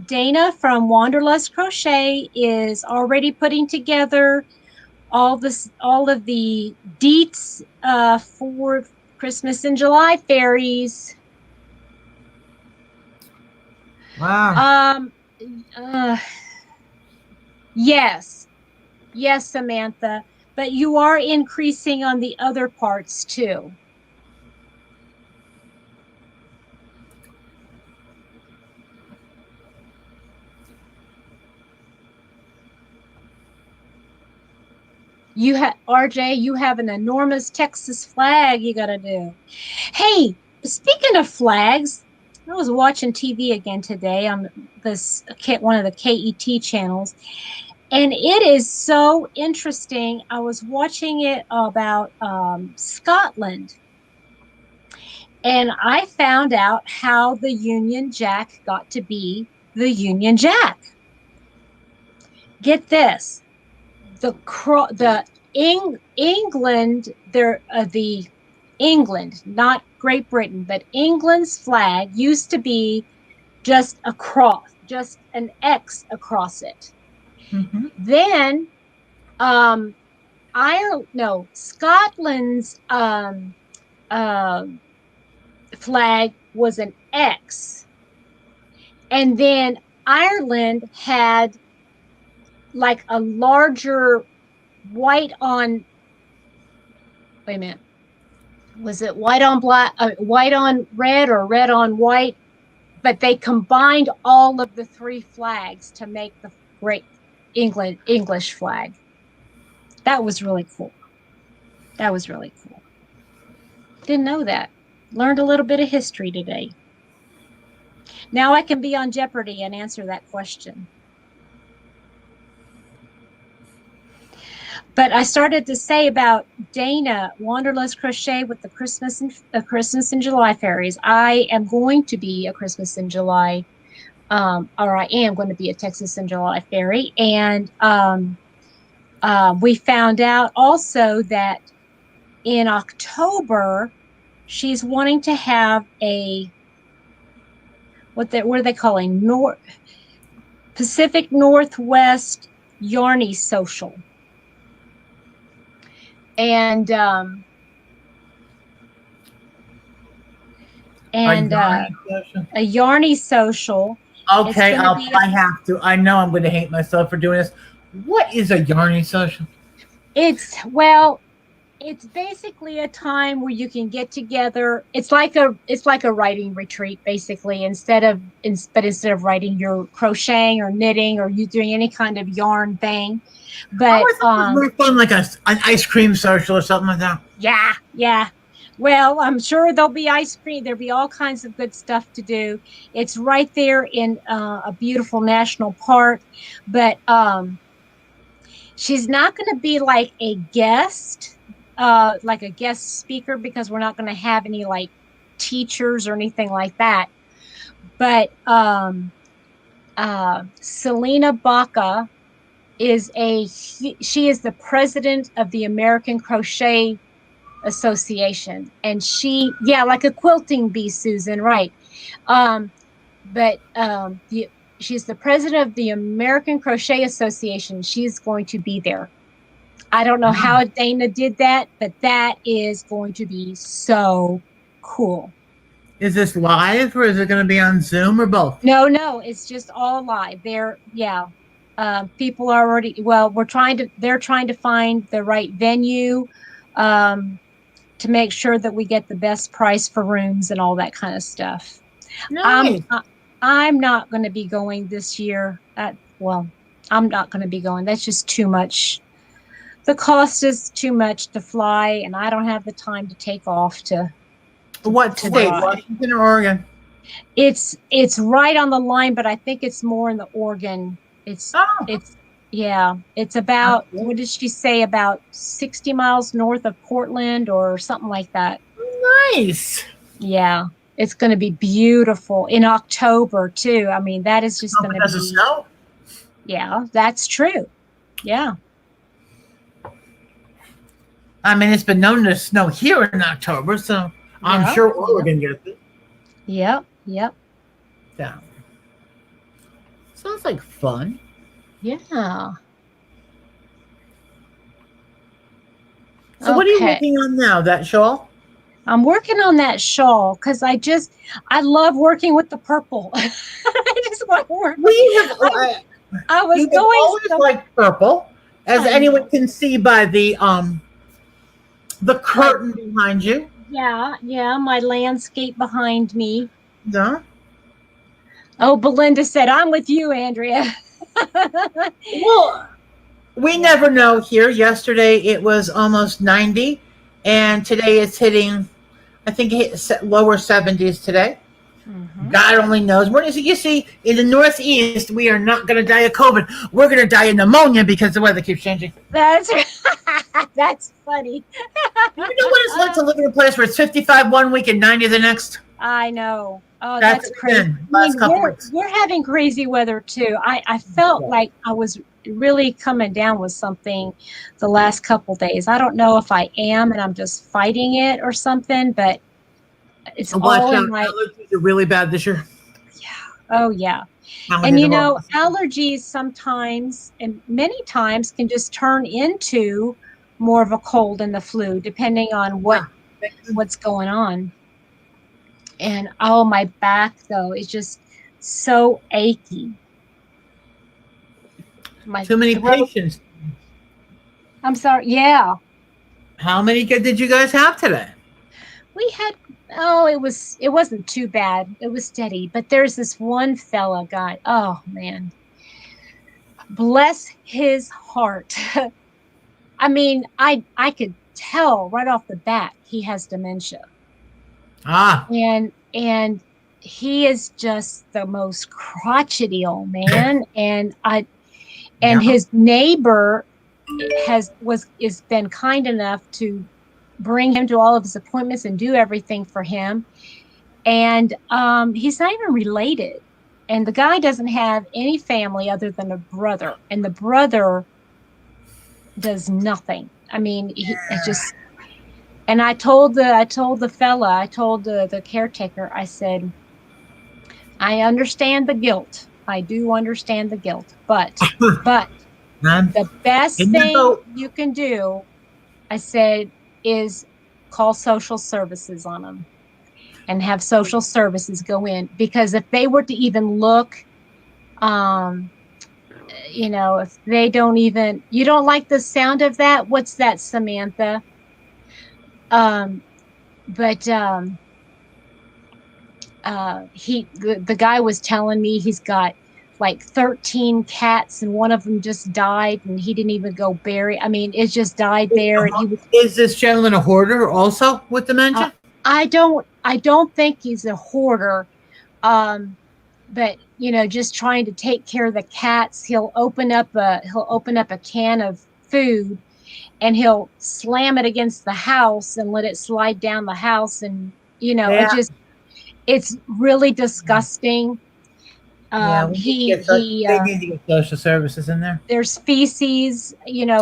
Dana from Wanderlust Crochet is already putting together all of the deets for Christmas in July fairies. Wow. Um, uh, yes, yes, Samantha, but you are increasing on the other parts too. You have RJ, you have an enormous Texas flag you got to do. Hey, speaking of flags, I was watching TV again today on this one of the KET channels, and it is so interesting. I was watching it about Scotland, and I found out how the Union Jack got to be the Union Jack. Get this: England, the England, not Great Britain, but England's flag used to be just a cross, just an X across it. Mm-hmm. Then Ireland, no, Scotland's uh, flag was an X, and then Ireland had like a larger white on. Wait a minute. Was it white on black, white on red, or red on white? But they combined all of the three flags to make the great English flag. That was really cool. That was really cool. Didn't know that. Learned a little bit of history today. Now I can be on Jeopardy and answer that question. But I started to say about Dana Wanderlust Crochet with the Christmas in July fairies. I am going to be a Christmas in July, or I am going to be a Texas in July fairy. And we found out also that in October, she's wanting to have a what are they calling Pacific Northwest Yarny social. And a Yarny social. Okay, I have to. I know I'm going to hate myself for doing this. What is a Yarny social? It's basically a time where you can get together. It's like a writing retreat, basically. Instead of writing, you're crocheting or knitting or you doing any kind of yarn thing. But more fun, like an ice cream social or something like that. Yeah. Well, I'm sure there'll be ice cream. There'll be all kinds of good stuff to do. It's right there in a beautiful national park. But she's not going to be like a guest speaker, because we're not going to have any like teachers or anything like that. But Selena Baca she is the president of the American Crochet Association, and like a quilting bee, Susan, right? She's the president of the American Crochet Association. She's going to be there. I don't know how Dana did that, but that is going to be so cool. Is this live, or is it going to be on Zoom, or both? No, it's just all live. People are already, they're trying to find the right venue to make sure that we get the best price for rooms and all that kind of stuff. Nice. I'm not going to be going this year. I'm not going to be going. That's just too much. The cost is too much to fly, and I don't have the time to take off to. What state? Washington or Oregon? It's right on the line, but I think it's more in the Oregon. It's about, what did she say, about 60 miles north of Portland or something like that. Nice. Yeah, it's going to be beautiful in October too. I mean, that is just going to be. Does it snow? Yeah, that's true. Yeah. I mean, it's been known to snow here in October, so I'm sure Oregon gets it. Yep. Yeah. Sounds like fun. Yeah. So what are you working on now? That shawl? I'm working on that shawl because I love working with the purple. I just want to work. I was always like purple, as anyone can see by the curtain behind you. Yeah, my landscape behind me. Yeah. Oh, Belinda said, "I'm with you, Andrea." Well, we never know here. Yesterday it was almost 90, and today it's hitting, I think it hit lower 70s today. Mm-hmm. God only knows. You see, in the Northeast, we are not going to die of COVID. We're going to die of pneumonia because the weather keeps changing. That's funny. You know what it's like to live in a place where it's 55 one week and 90 the next? I know. Oh, that's crazy. We're having crazy weather too. I felt like I was really coming down with something the last couple days. I don't know if I am and I'm just fighting it or something, but it's all in my allergies are really bad this year. Yeah. Oh yeah. And allergies sometimes and many times can just turn into more of a cold and the flu, depending on what's going on. And my back though is just so achy. Too many patients. I'm sorry. Yeah. How many did you guys have today? we had, oh, it wasn't too bad. It was steady. But there's this one fella guy. Oh man, bless his heart. I mean, I could tell right off the bat he has dementia. Ah, And he is just the most crotchety old man. And yeah. his neighbor is been kind enough to bring him to all of his appointments and do everything for him. And he's not even related. And the guy doesn't have any family other than a brother. And the brother does nothing. I mean, it's just. And I told the caretaker, I said, I understand the guilt. I do understand the guilt, but Man, the best in the thing boat. you can do, I said, is call social services on them and have social services go in, because if they were to even look, um, if they don't even, you don't like the sound of that. What's that, Samantha? Um, but the guy was telling me he's got like 13 cats and one of them just died and he didn't even go bury. I mean, it just died there. And he was, Is this gentleman a hoarder also with uh, dementia? I don't think he's a hoarder. Um, but just trying to take care of the cats. He'll open up a can of food and he'll slam it against the house and let it slide down the house. And, it Yeah, just, it's really disgusting. yeah. We need to He get he they need to get social services in there. There's feces,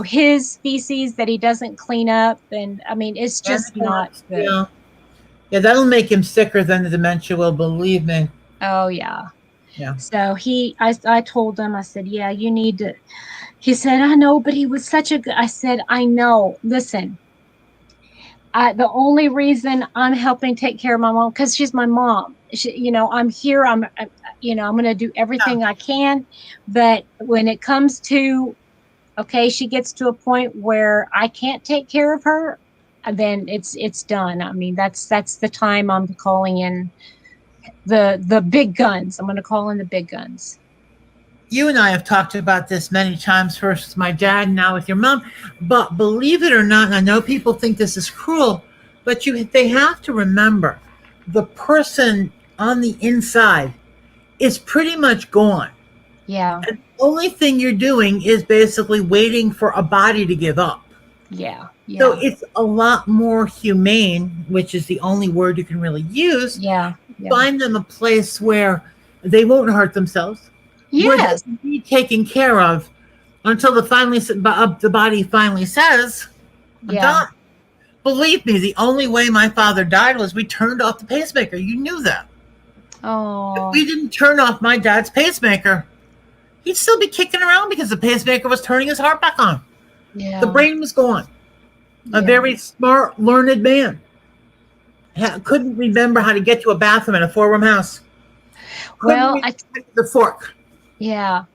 his feces that he doesn't clean up, and I mean it's And just not good. yeah, yeah. That'll make him sicker than the dementia will. Believe me. Oh yeah. Yeah. So I told him, I said, yeah, you need to. He said, I know, but he was such a good. I said, I know. Listen, the only reason I'm helping take care of my mom, because she's my mom. I'm here. I'm going to do everything I can. But when it comes to, okay, she gets to a point where I can't take care of her, then it's done. I mean, that's the time I'm calling in the big guns. I'm going to call in the big guns. You and I have talked about this many times. First with my dad, now with your mom. But believe it or not, and I know people think this is cruel, but they have to remember the person on the inside is pretty much gone. Yeah, And the only thing you're doing is basically waiting for a body to give up. yeah, So yeah, it's a lot more humane, which is the only word you can really use. yeah, yeah. Find them a place where they won't hurt themselves, where they Yes, can be taken care of until the body finally says, "I'm yeah. done." Believe me, the only way my father died was we turned off the pacemaker. You knew that. If Oh, we didn't turn off my dad's pacemaker, he'd still be kicking around because the pacemaker was turning his heart back on. The yeah, brain was gone. A yeah. very smart, learned man. Couldn't remember how to get to a bathroom in a four-room house. Couldn't Well, remember the fork. yeah.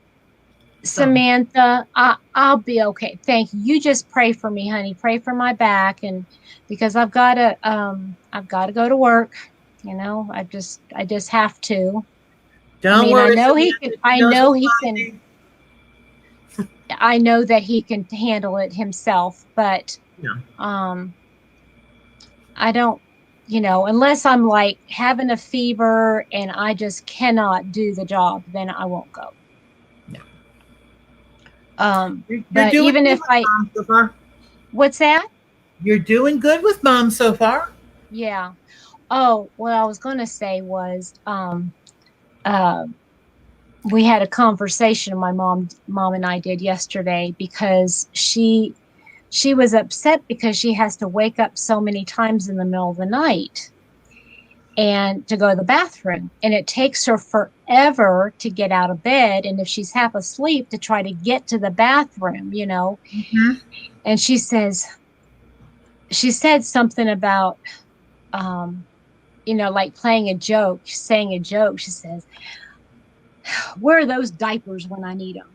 So, Samantha, I'll be okay. Thank you. You just pray for me, honey. Pray for my back, and because I've got to go to work. I just have to. I don't mean, I worry, know he can. Samantha. She I knows know what's he can. finding. I know that he can handle it himself, but Yeah. um, I don't. Unless I'm like having a fever and I just cannot do the job, then I won't go. Yeah. You're But doing even good if with I, mom so far. what's that? You're doing good with mom so far. Yeah. Oh, what I was going to say was, uh, we had a conversation my mom and I did yesterday, because she was upset because she has to wake up so many times in the middle of the night and to go to the bathroom, and it takes her forever to get out of bed, and if she's half asleep, to try to get to the bathroom. Mm-hmm. And she said something about, um like playing a joke, saying a joke. She says, where are those diapers when I need them?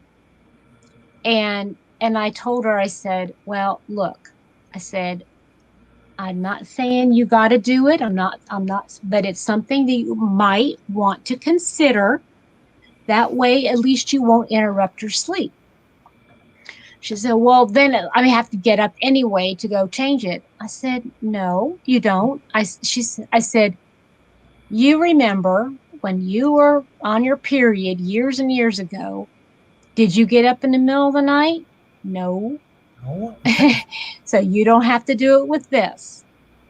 And I told her, I said, well, look, I said, I'm not saying you got to do it. I'm not, but it's something that you might want to consider. That way, at least you won't interrupt your sleep. She said, well, then I have to get up anyway to go change it. I said, no, you don't. I said, you remember when you were on your period years and years ago, did you get up in the middle of the night? No. Oh, So you don't have to do it with this.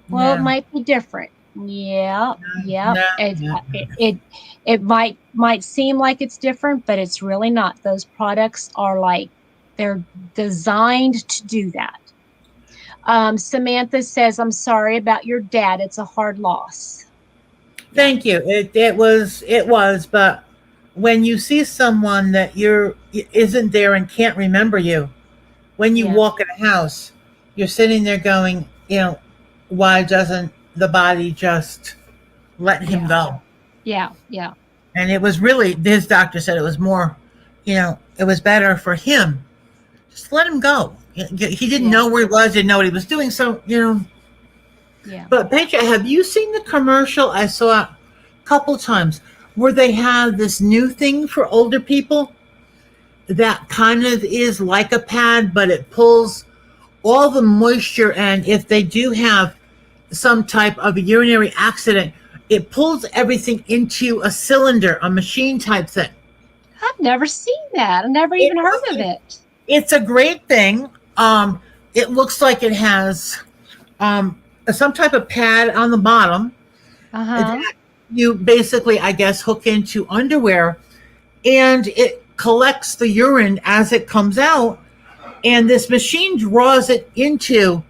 Well, it no, might be different. Yeah, yeah. no, It no. it might seem like it's different, but it's really not. Those products are like they're designed to do that. Samantha says, "I'm sorry about your dad. It's a hard loss." Yeah, Thank you. It was, but when you see someone that you're isn't there and can't remember you, when you yeah, walk in a house, you're sitting there going, why doesn't the body just let him yeah, go? yeah, yeah, And it was really, his doctor said it was more, it was better for him. Just let him go. He didn't yeah, know where he was, didn't know what he was doing. So. yeah. But Petra, have you seen the commercial I saw a couple times where they have this new thing for older people that kind of is like a pad, but it pulls all the moisture, and if they do have some type of a urinary accident, it pulls everything into a cylinder, a machine type thing. I've never seen that. I never It even heard of looks, it. it's a great thing. It looks like it has some type of pad on the bottom Uh-huh. that you basically, I guess, hook into underwear, and it collects the urine as it comes out, and this machine draws it into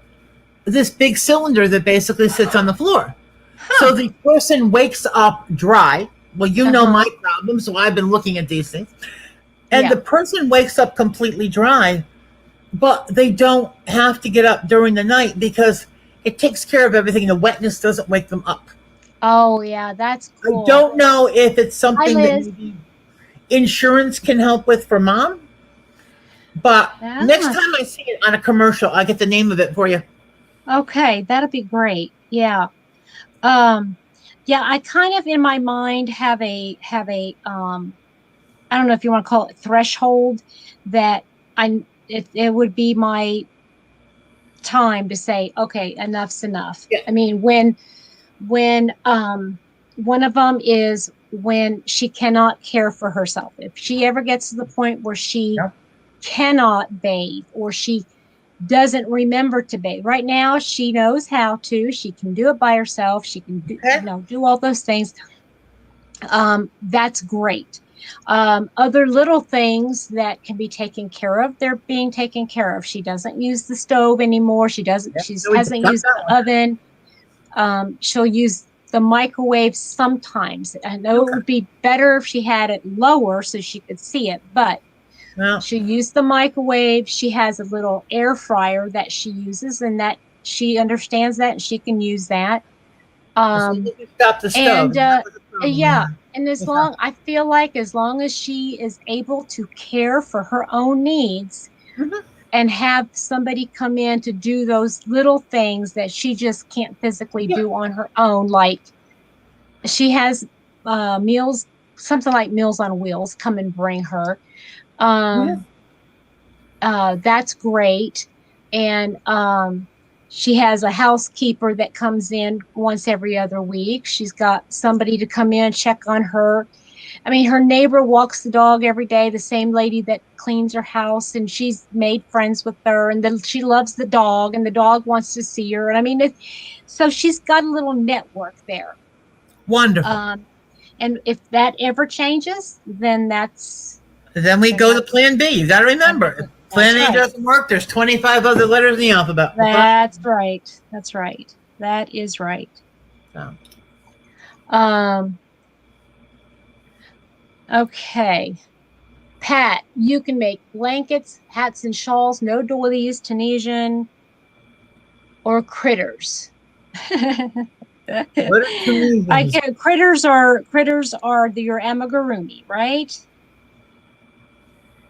this big cylinder that basically sits on the floor. So Huh. the person wakes up dry. Well, you know my Uh-huh. problem, so I've been looking at these things. And the Yeah. person wakes up completely dry, but they don't have to get up during the night because it takes care of everything. The wetness doesn't wake them up. Oh, yeah, that's I cool. don't know if it's Hi, something that Liz. maybe insurance can help with for mom, but next Ah, time I see it on a commercial, I'll get the name of it for you. okay, that'd be great. Yeah. Um, yeah, I kind of in my mind have a I don't know if you want to call it threshold that it would be my time to say, okay, enough's enough. Yeah. I mean, when one of them is when she cannot care for herself. If she ever gets to the point where she Yeah. cannot bathe or she doesn't remember to bathe. Right now, she knows how to. She can do it by herself. She can do, Okay. do all those things. That's great. Other little things that can be taken care of, they're being taken care of. She doesn't use the stove anymore. She doesn't. Yeah. She So we hasn't discussed used that the one. oven. She'll use the microwave sometimes. I know it Okay. would be better if she had it lower so she could see it, but Well, she'll use the microwave. She has a little air fryer that she uses, and that she understands that and she can use that. as long Um, as we stop the stove, and and that was the problem we yeah, had. and With that. I feel like as long as she is able to care for her own needs Mhm. and have somebody come in to do those little things that she just can't physically Yeah. do on her own, like she has meals, something like Meals on Wheels, come and bring her. Yes. Um, that's great. And she has a housekeeper that comes in once every other week. She's got somebody to come in, check on her. I mean, her neighbor walks the dog every day, the same lady that cleans her house, and she's made friends with her, and then she loves the dog, and the dog wants to see her. And I mean, so she's got a little network there. Wonderful. Um, and if that ever changes, Then we then go to that's plan B. You got to remember, if plan that's A right. doesn't work, there's 25 other letters in the alphabet. Okay. That's right. That's right. That is right. So, Um, okay. Pat, you can make blankets, hats, and shawls, no doilies, Tunisian, or critters. what are I Tunisians? can critters are your amigurumi, right?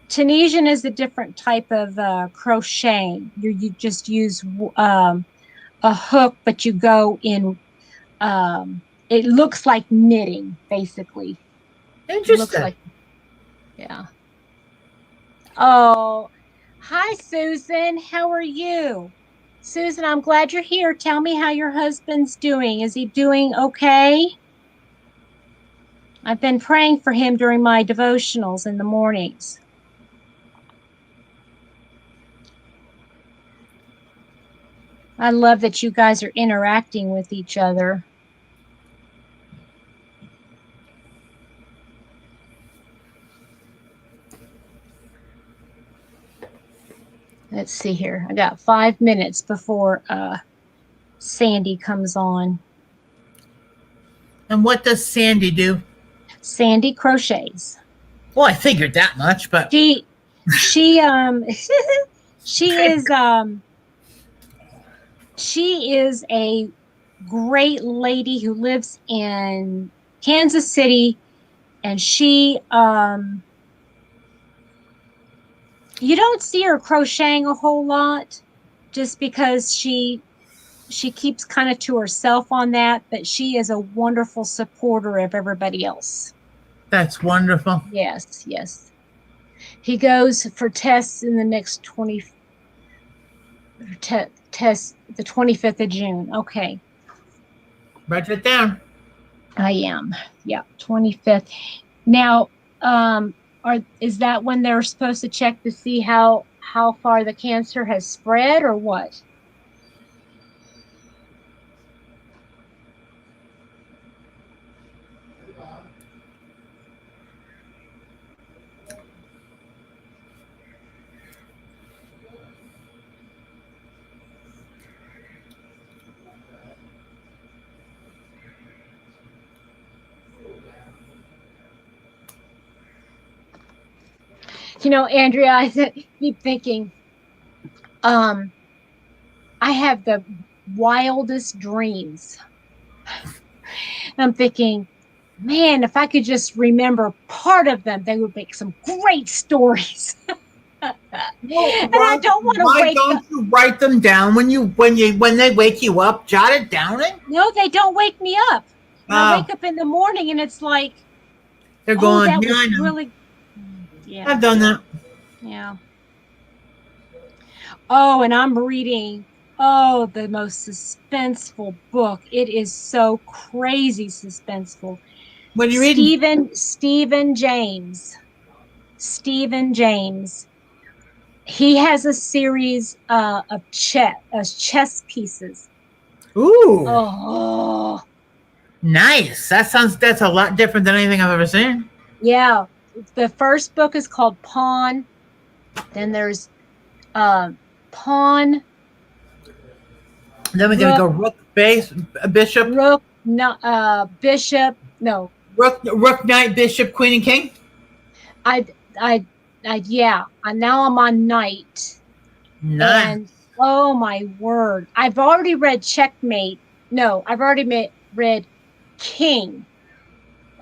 Tunisian is a different type of crocheting. You just use a hook, but you go in. It looks like knitting, basically. It looks Interesting. like, yeah. Oh, hi, Susan. How are you? Susan, I'm glad you're here. Tell me how your husband's doing. Is he doing okay? I've been praying for him during my devotionals in the mornings. I love that you guys are interacting with each other. Let's see here. I got 5 minutes before Sandy comes on. And what does Sandy do? Sandy crochets. Well, I figured that much, but She she is she is a great lady who lives in Kansas City, and she you don't see her crocheting a whole lot just because she keeps kind of to herself on that, but she is a wonderful supporter of everybody else. that's wonderful. Yes, yes. He goes for tests in the next 20 test the 25th of June. Okay. Write it down. I am. Yeah, 25th. Now, is that when they're supposed to check to see how far the cancer has spread or what? Andrea, I keep thinking, I have the wildest dreams. And I'm thinking, man, if I could just remember part of them, they would make some great stories. And Well, I don't want to why wake up. don't you write them down when they wake you up? Jot it down. No, they don't wake me up. And I Oh, wake up in the morning and it's like, they're oh, going. that Yeah, was I know. really, yeah, I've done that. yeah. Oh, and I'm reading, oh, the most suspenseful book. It is so crazy suspenseful. What are you reading? Stephen James. Stephen James. He has a series of chess pieces. Ooh, Oh, nice. That's a lot different than anything I've ever seen. yeah. The first book is called Pawn. Then there's Pawn, Then we're gonna Rook, go rook, base, bishop, Rook, no, Bishop. No, rook, knight, bishop, queen, and king. I, yeah. Now I'm on Knight, Nice. and oh my word, I've already read Checkmate. No, I've already read King,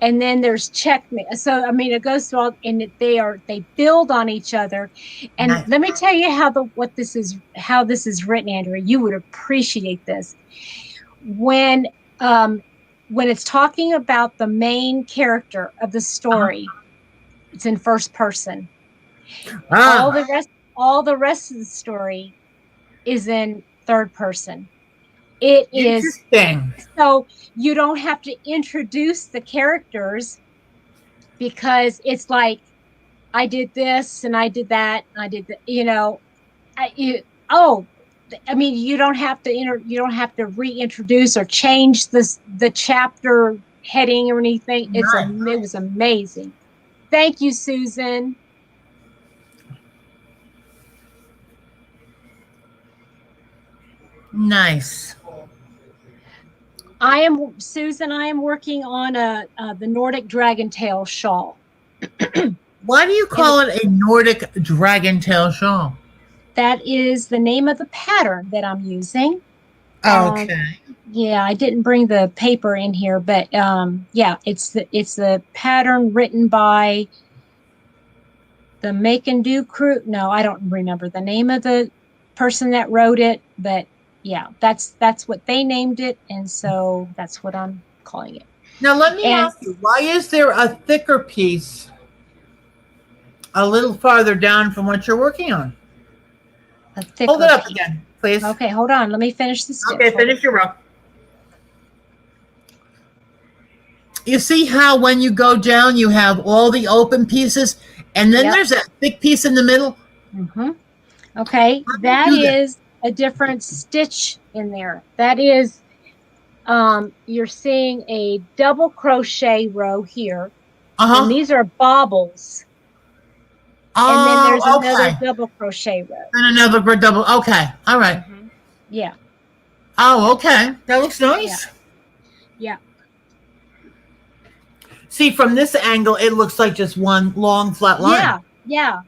and then there's Checkmate. So I mean, it goes through all, and they build on each other. And Nice. let me tell you how this is written, Andrea. You would appreciate this when um it's talking about the main character of the Uh-huh. story. It's in first person. All Ah, the rest all the rest of the story is in third person. It is interesting. so you don't have to introduce the characters because it's like I did this and I did that and I did that, oh, I mean, you don't have to reintroduce or change the chapter heading or anything. Nice. It was amazing. Thank you, Susan. Nice. I am working on the Nordic dragon tail shawl. Why do you And call it a Nordic dragon tail shawl? that is the name of the pattern that I'm using. Um, Okay. yeah, I didn't bring the paper in here, but yeah, it's the pattern written by the Make and Do crew. No, I don't remember the name of the person that wrote it, but Yeah, that's what they named it, and so that's what I'm calling it. Now, let me And ask you, why is there a thicker piece a little farther down from what you're working on? a Hold thicker it up piece. again, please. Okay, hold on. Let me finish the stitch. Okay, finish your row. You see how when you go down, you have all the open pieces, and then Yep. there's that thick piece in the middle? Mm-hmm. Okay, How do you that do that? is a different stitch in there. That is, you're seeing a double crochet row here. Then Uh-huh. these are bobbles. And then there's Oh, another okay. double crochet row. And another double. Okay. All right. Yeah, Oh, okay. That looks yeah, nice. yeah. See, from this angle, it looks like just one long flat line. Yeah.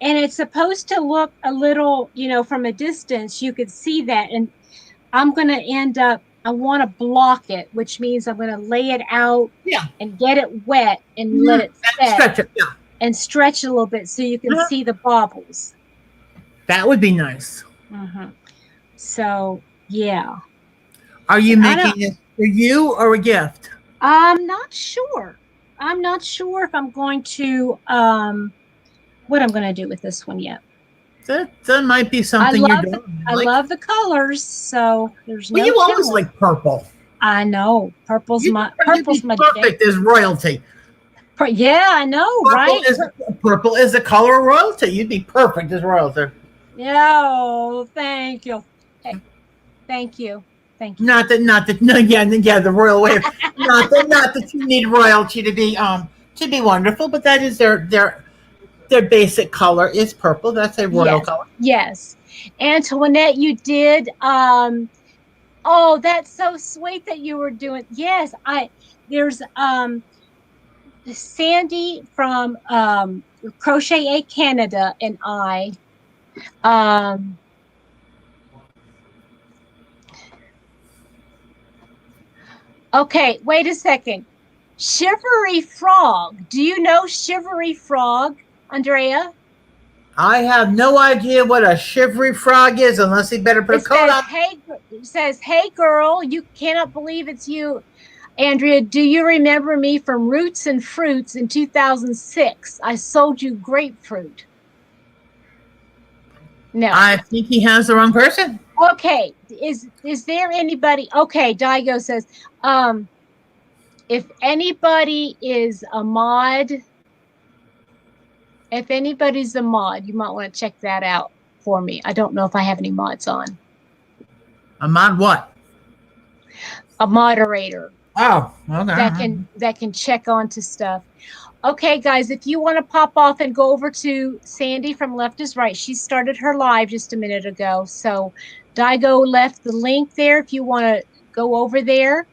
And it's supposed to look a little, from a distance, you could see that. And I'm going to end up, I want to block it, which means I'm going to lay it out Yeah. and get it wet and let Mhm. it And set stretch it. Yeah. and stretch a little bit so you can Uh-huh. see the bobbles. That would be nice. So, yeah. Are you And I don't, making it for you or a gift? I'm not sure. I'm not sure if I'm going to, what I'm going to do with this one yet. That might be something you're doing. I love the colors, so there's Well, no you always telling. like purple. I know purple's You'd my be perfect as royalty. Yeah, I know, right? Purple is the color of royalty. You'd be perfect as royalty. Yeah, thank you. Hey, thank you. Not that. No, yeah, the royal wave. not that you need royalty to be wonderful, but that is their basic color is purple. That's a royal color. Yes. Antoinette, you did. Oh, that's so sweet that you were doing. Yes, there's Sandy from Crochet A Canada and I. Okay, wait a second. Shivery Frog. Do you know Shivery Frog, Andrea? I have no idea what a shivery frog is unless he better put a coat on. It says, hey, girl, you cannot believe it's you. Andrea, do you remember me from Roots and Fruits in 2006? I sold you grapefruit. No. I think he has the wrong person. Okay. Is there anybody? Okay, Daigo says, if anybody is a mod, if anybody's a mod, you might want to check that out for me. I don't know if I have any mods on. A mod what? A moderator. Oh, okay. That can check onto stuff. Okay, guys, if you want to pop off and go over to Sandy from Left is Right, she started her live just a minute ago. So Daigo left the link there if you want to go over there.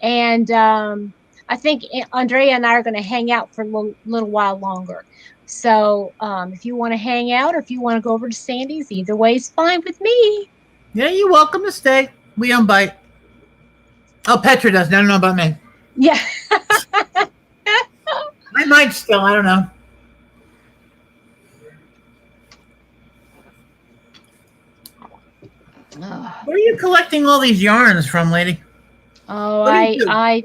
And I think Andrea and I are going to hang out for a little while longer. So if you want to hang out or if you want to go over to Sandy's, either way is fine with me. Yeah, you're welcome to stay. We don't bite. Oh, Petra does. I don't know about me. Yeah. I might still. I don't know. Where are you collecting all these yarns from, lady? Oh, I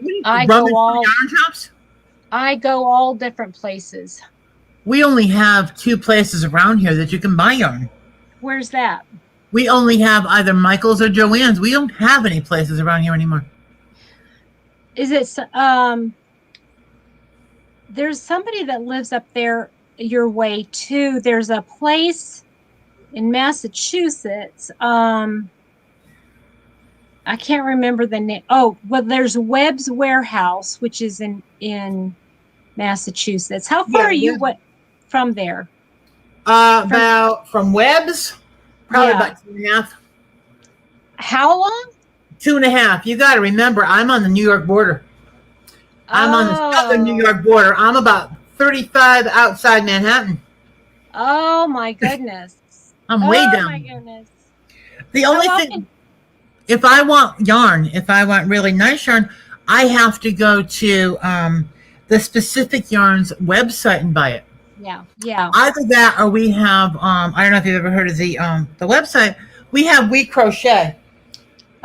go all yarn shops? I go all different places. We only have 2 places around here that you can buy yarn. Where's that? We only have either Michael's or Joann's. We don't have any places around here anymore. Is it there's somebody that lives up there your way too. There's a place in Massachusetts. I can't remember the name. Oh, well, there's Webb's Warehouse, which is in Massachusetts. How far are you from there? From Webb's, probably about 2.5. How long? 2.5. You got to remember, I'm on the New York border. I'm on the southern New York border. I'm about 35 outside Manhattan. Oh my goodness. I'm way down. Oh my goodness. The only thing, if I want yarn, if I want really nice yarn, I have to go to the Specific Yarns website and buy it. Yeah. Either that or we have, I don't know if you've ever heard of the website. We have We Crochet.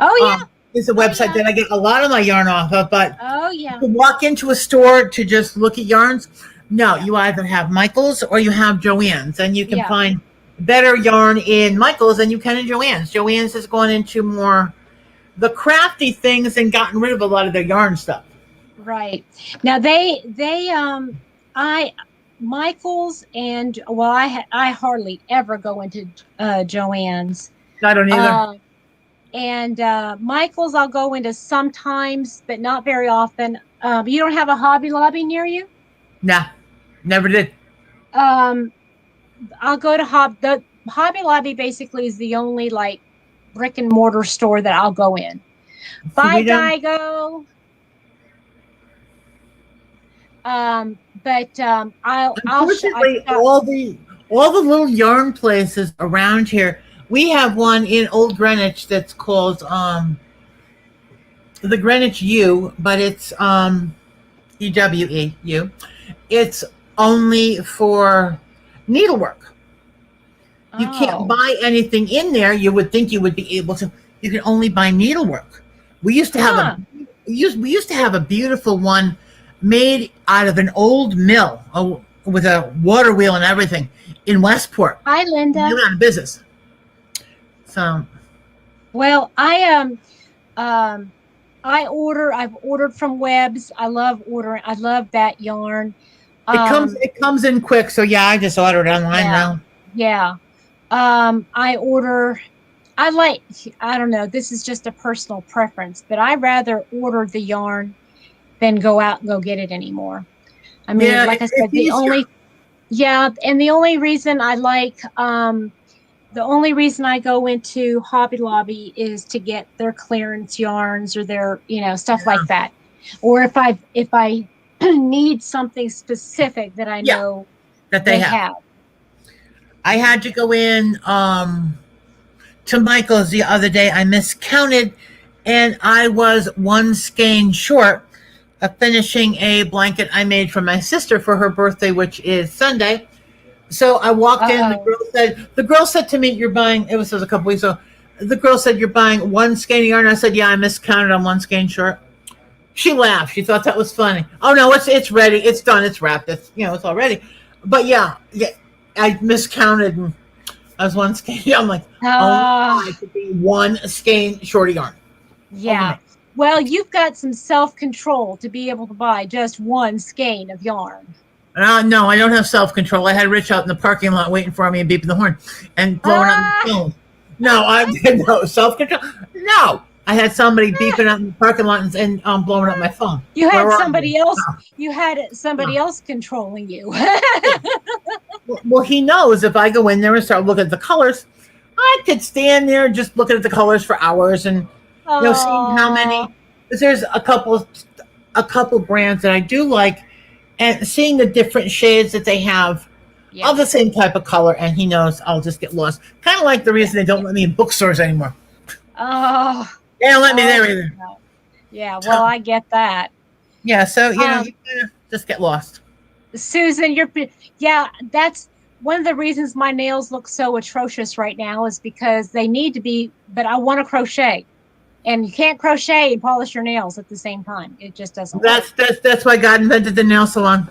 Oh yeah. It's a Oh website yeah. that I get a lot of my yarn off of, but Oh yeah. to walk into a store to just look at yarns, no, Yeah. you either have Michael's or you have Joann's, and you can Yeah. find better yarn in Michael's than you can in Joann's. Joann's has gone into more the crafty things and gotten rid of a lot of their yarn stuff. Right. Now I Michael's and well I hardly ever go into Joann's. I don't either. And Michael's I'll go into sometimes, but not very often. You don't have a Hobby Lobby near you? Nah, never did. Um, I'll go to the Hobby Lobby basically is the only like brick and mortar store that I'll go in. See, we Bye, don't. Geigo. Unfortunately, all the little yarn places around here. We have one in Old Greenwich that's called the Greenwich U, but it's EWEU. It's only for needlework. You can't buy anything in there. You would think you would be able to. You can only buy needlework. We used to have we used to have a beautiful one made out of an old mill with a water wheel and everything in Westport. Hi, Linda. We went out of business. So, well, I've ordered from Webb's. I love ordering. I love that yarn. It comes in quick. So yeah, I just ordered online now. Yeah. I don't know, this is just a personal preference, but I rather order the yarn than go out and go get it anymore. I mean, Yeah, like I said, and the only reason I go into Hobby Lobby is to get their clearance yarns or their, stuff like that. Or if I need something specific that I know that they have. I had to go in to Michael's the other day. I miscounted, and I was one skein short of finishing a blanket I made for my sister for her birthday, which is Sunday. So I walked in. The girl said to me, "You're buying." It was a couple weeks ago. The girl said, "You're buying one skein of yarn." I said, "Yeah, I miscounted on one skein short." She laughed. She thought that was funny. Oh no, it's ready. It's done. It's wrapped. It's all ready. But yeah, I miscounted. And I was one skein. I'm like, I could be one skein short of yarn. Yeah. Well, you've got some self-control to be able to buy just one skein of yarn. No, I don't have self-control. I had Rich out in the parking lot waiting for me and beeping the horn and blowing up the phone. No, I did no self-control. No, I had somebody beeping out in the parking lot and blowing up my phone. You had somebody else. You had somebody else controlling you. Well, he knows if I go in there and start looking at the colors, I could stand there just looking at the colors for hours and seeing how many. Because there's a couple brands that I do like, and seeing the different shades that they have of the same type of color, and he knows I'll just get lost. Kind of like the reason they don't let me in bookstores anymore. Oh. They don't let me there either. Yeah, well, I get that. Yeah, so, you just get lost. Susan, that's one of the reasons my nails look so atrocious right now is because they need to be, but I want to crochet. And you can't crochet and polish your nails at the same time. It just doesn't work. That's why God invented the nail salon.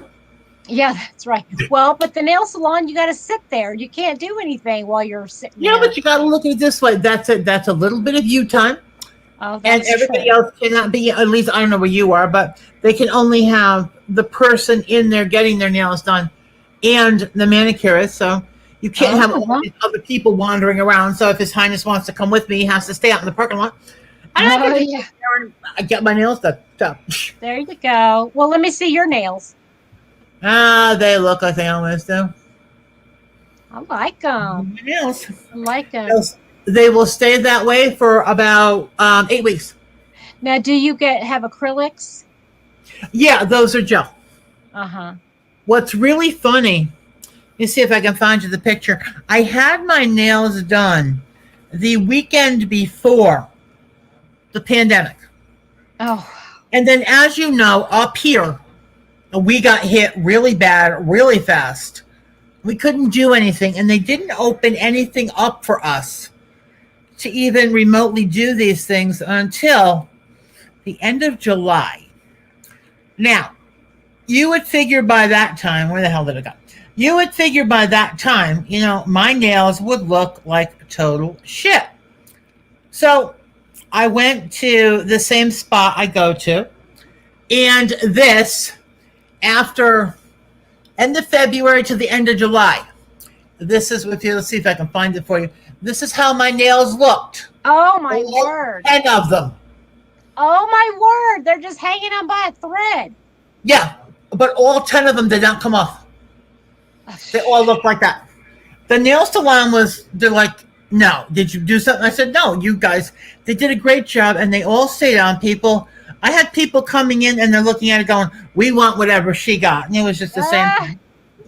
Yeah, that's right. Well, but the nail salon, you got to sit there. You can't do anything while you're sitting there. Yeah, but you got to look at it this way. That's a little bit of you time. Oh, that's and everybody else cannot be, at least I don't know where you are, but they can only have the person in there getting their nails done and the manicurist. So you can't have all these other people wandering around. So if His Highness wants to come with me, he has to stay out in the parking lot. And I get my nails done. So. There you go. Well, let me see your nails. They look like they always do. I like them. My nails. I like them. They will stay that way for about 8 weeks. Now, do you have acrylics? Yeah, those are gel. Uh-huh. What's really funny, let me see if I can find you the picture. I had my nails done the weekend before the pandemic. Oh. And then, as you know, up here, we got hit really bad, really fast. We couldn't do anything, and they didn't open anything up for us to even remotely do these things until the end of July. Now, you would figure by that time, where the hell did it go? You would figure by that time, my nails would look like total shit. So I went to the same spot I go to, and this, after end of February to the end of July, this is, let's see if I can find it for you. This is how my nails looked. Oh, my word. 10 of them. Oh, my word. They're just hanging on by a thread. Yeah, but all 10 of them did not come off. They all look like that. The nail salon they're like, no, did you do something? I said, no, you guys, they did a great job, and they all stayed on. I had people coming in, and they're looking at it going, we want whatever she got. And it was just the same thing.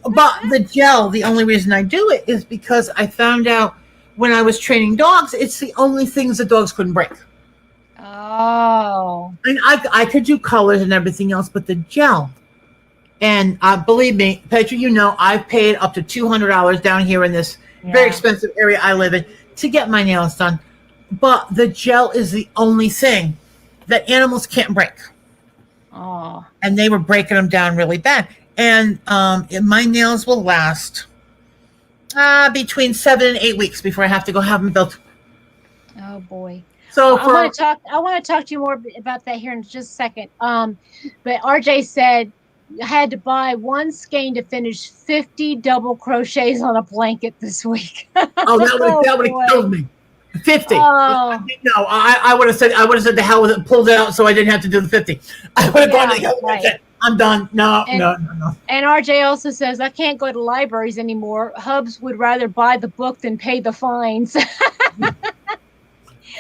But the gel, the only reason I do it is because I found out when I was training dogs, it's the only things the dogs couldn't break. Oh. And I could do colors and everything else, but the gel, and believe me, Petra, I've paid up to $200 down here in this very expensive area I live in to get my nails done. But the gel is the only thing that animals can't break. Oh. And they were breaking them down really bad. And my nails will last between 7 and 8 weeks before I have to go have them built. Oh boy. So I want to talk to you more about that here in just a second. But RJ said I had to buy one skein to finish 50 double crochets on a blanket this week. Oh, that would have killed me. 50. Oh. No, I would have said the hell with it, pulled it out so I didn't have to do the 50. I would have gone to the other one and said, I'm done. No. And RJ also says, I can't go to libraries anymore. Hubs would rather buy the book than pay the fines.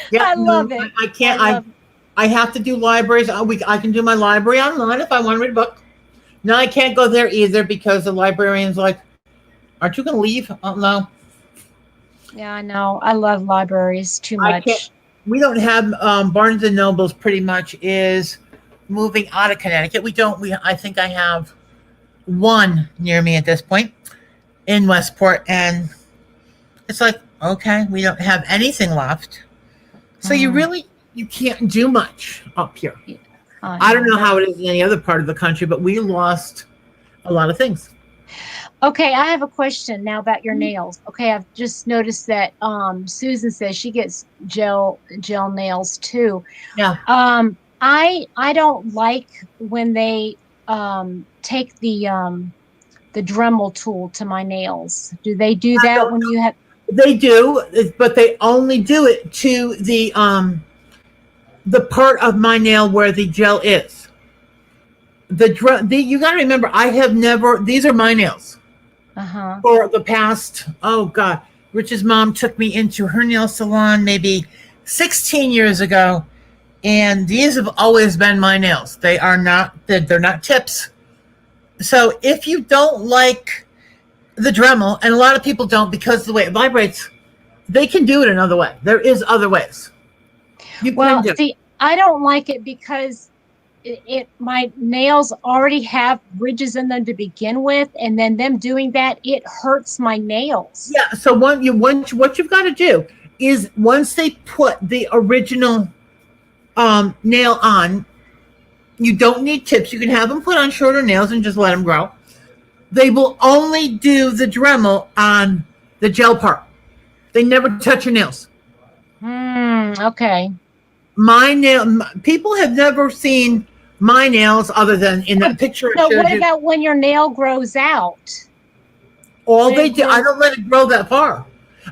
Yeah, I love it. I can't. I have to do libraries. I can do my library online if I want to read a book. No, I can't go there either because the librarian's like, aren't you going to leave? Oh, no. Yeah, I know. I love libraries too much. We don't have Barnes and Nobles. Pretty much is moving out of Connecticut. I think I have one near me at this point in Westport, and it's like, okay, we don't have anything left. So you can't do much up here. I don't know how it is in any other part of the country, but we lost a lot of things. Okay, I have a question now about your nails. Okay, I've just noticed that Susan says she gets gel nails too. Yeah. I don't like when they take the Dremel tool to my nails. Do they do that when you have? They do, but they only do it to the part of my nail where the gel is. You got to remember, I have never. These are my nails. For the past, oh God, Rich's mom took me into her nail salon maybe 16 years ago, and these have always been my nails. They're not tips. So if you don't like the Dremel, and a lot of people don't because of the way it vibrates, they can do it another way. There is other ways. I don't like it because my nails already have ridges in them to begin with, and then them doing that, it hurts my nails. Yeah. So what you've got to do is once they put the original nail on, you don't need tips. You can have them put on shorter nails and just let them grow. They will only do the Dremel on the gel part. They never touch your nails. Okay. People have never seen my nails other than in that picture. So what about when your nail grows out? All they do, I don't let it grow that far.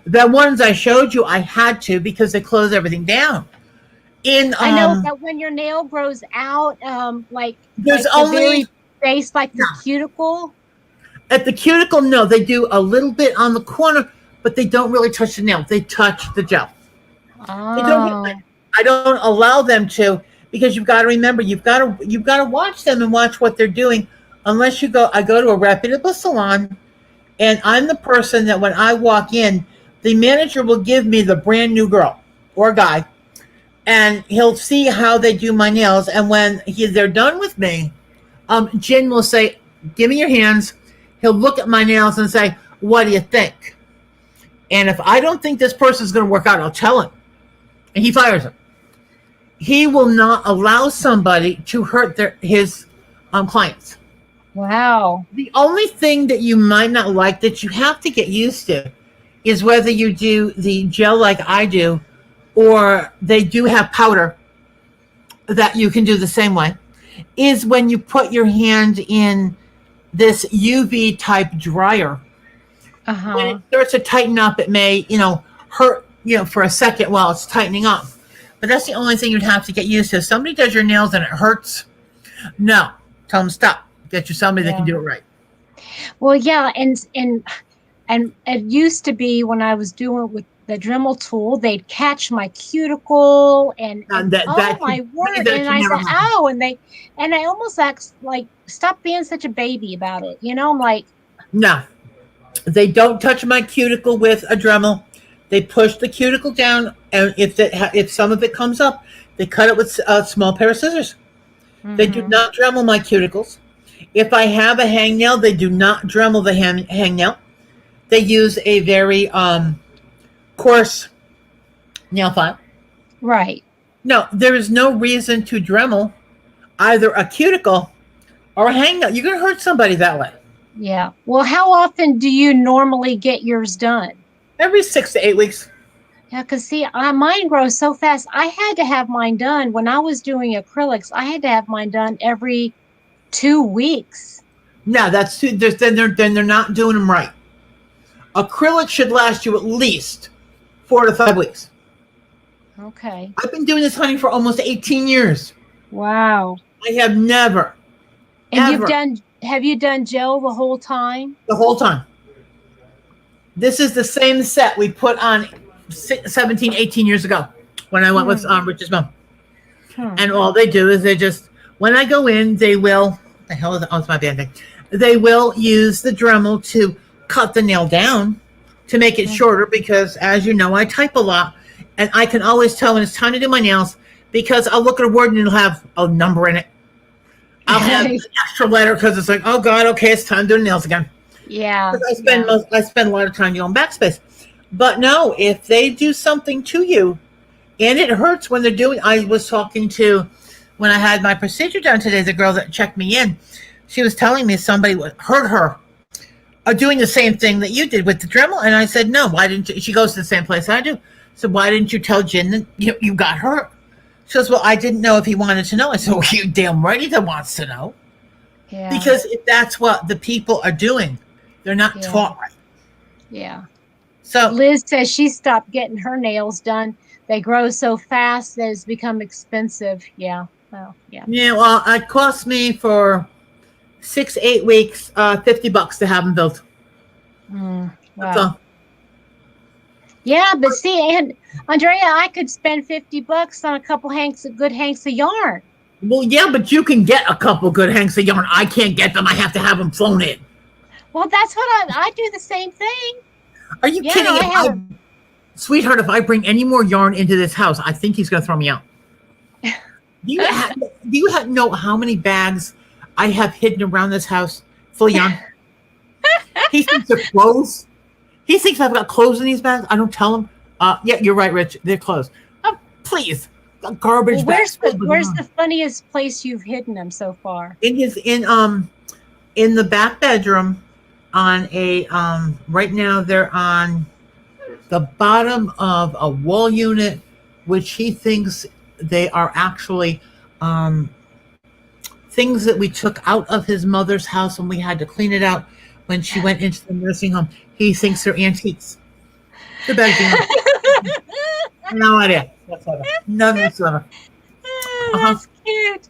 The ones I showed you, I had to because they close everything down. I know that when your nail grows out, there's only face, like the cuticle. At the cuticle, no, they do a little bit on the corner, but they don't really touch the nail. They touch the gel. Oh. I don't allow them to because you've got to remember you've got to watch them and watch what they're doing. Unless I go to a reputable salon, and I'm the person that when I walk in, the manager will give me the brand new girl or guy, and he'll see how they do my nails. And when they're done with me, Jen will say, "Give me your hands." He'll look at my nails and say, "What do you think?" And if I don't think this person's going to work out, I'll tell him. and he fires them. He will not allow somebody to hurt his clients. Wow. The only thing that you might not like that you have to get used to is whether you do the gel like I do, or they do have powder that you can do the same way, is when you put your hand in this UV type dryer. When it starts to tighten up, it may, hurt, for a second while it's tightening up. But that's the only thing you'd have to get used to. If somebody does your nails and it hurts, no, tell them stop. Get you somebody that can do it right. Well, yeah, and it used to be when I was doing it with the Dremel tool, they'd catch my cuticle and my word, and I said, "Ow!" and I almost like stop being such a baby about it. I'm like, no, they don't touch my cuticle with a Dremel. They push the cuticle down, and if some of it comes up, they cut it with a small pair of scissors. They do not Dremel my cuticles. If I have a hangnail, they do not Dremel the hangnail. They use a very coarse nail file. Right. No, there is no reason to Dremel either a cuticle or a hangnail. You're going to hurt somebody that way. Yeah. Well, how often do you normally get yours done? Every 6 to 8 weeks. Yeah, because see, mine grows so fast. I had to have mine done when I was doing acrylics. I had to have mine done every 2 weeks. No, that's too. Then they're not doing them right. Acrylic should last you at least 4 to 5 weeks. Okay. I've been doing this honey for almost 18 years. Wow. I have never. And have you done gel the whole time? The whole time. This is the same set we put on 17, 18 years ago when I went with Richard's mom. And all they do is when I go in, they will, the hell is it? Oh, it's my band thing. They will use the Dremel to cut the nail down to make it shorter because, as you know, I type a lot and I can always tell when it's time to do my nails because I'll look at a word and it'll have a number in it. I'll have an extra letter because it's like, oh God, okay, it's time to do the nails again. Yeah. I spend a lot of time doing backspace. But no, if they do something to you and it hurts when they're doing, I was talking to, when I had my procedure done today, the girl that checked me in, she was telling me somebody hurt her doing the same thing that you did with the Dremel. And I said, no, why didn't you? She goes to the same place I do. So why didn't you tell Jen that you got hurt? She goes, well, I didn't know if he wanted to know. I said, well, you damn right he wants to know. Yeah. Because if that's what the people are doing, they're not taught right. Yeah. So Liz says she stopped getting her nails done. They grow so fast that it's become expensive. Yeah. Well, yeah. Yeah. Well, it cost me for 6, 8 weeks, $50 to have them built. Wow. That's all. Yeah, but see, and Andrea, I could spend $50 on a couple good hanks of yarn. Well, yeah, but you can get a couple good hanks of yarn. I can't get them. I have to have them flown in. Well, that's what I do the same thing. Are you kidding? Sweetheart, if I bring any more yarn into this house, I think he's going to throw me out. Do you know how many bags I have hidden around this house full of yarn? He thinks they're clothes. He thinks I've got clothes in these bags. I don't tell him. Yeah, you're right, Rich. They're clothes. Please, garbage bags. Where's the funniest place you've hidden them so far? In the back bedroom. On a right now they're on the bottom of a wall unit, which he thinks they are actually things that we took out of his mother's house when we had to clean it out when she went into the nursing home. He thinks they're antiques. The bedroom. No idea whatsoever. None whatsoever. That's cute.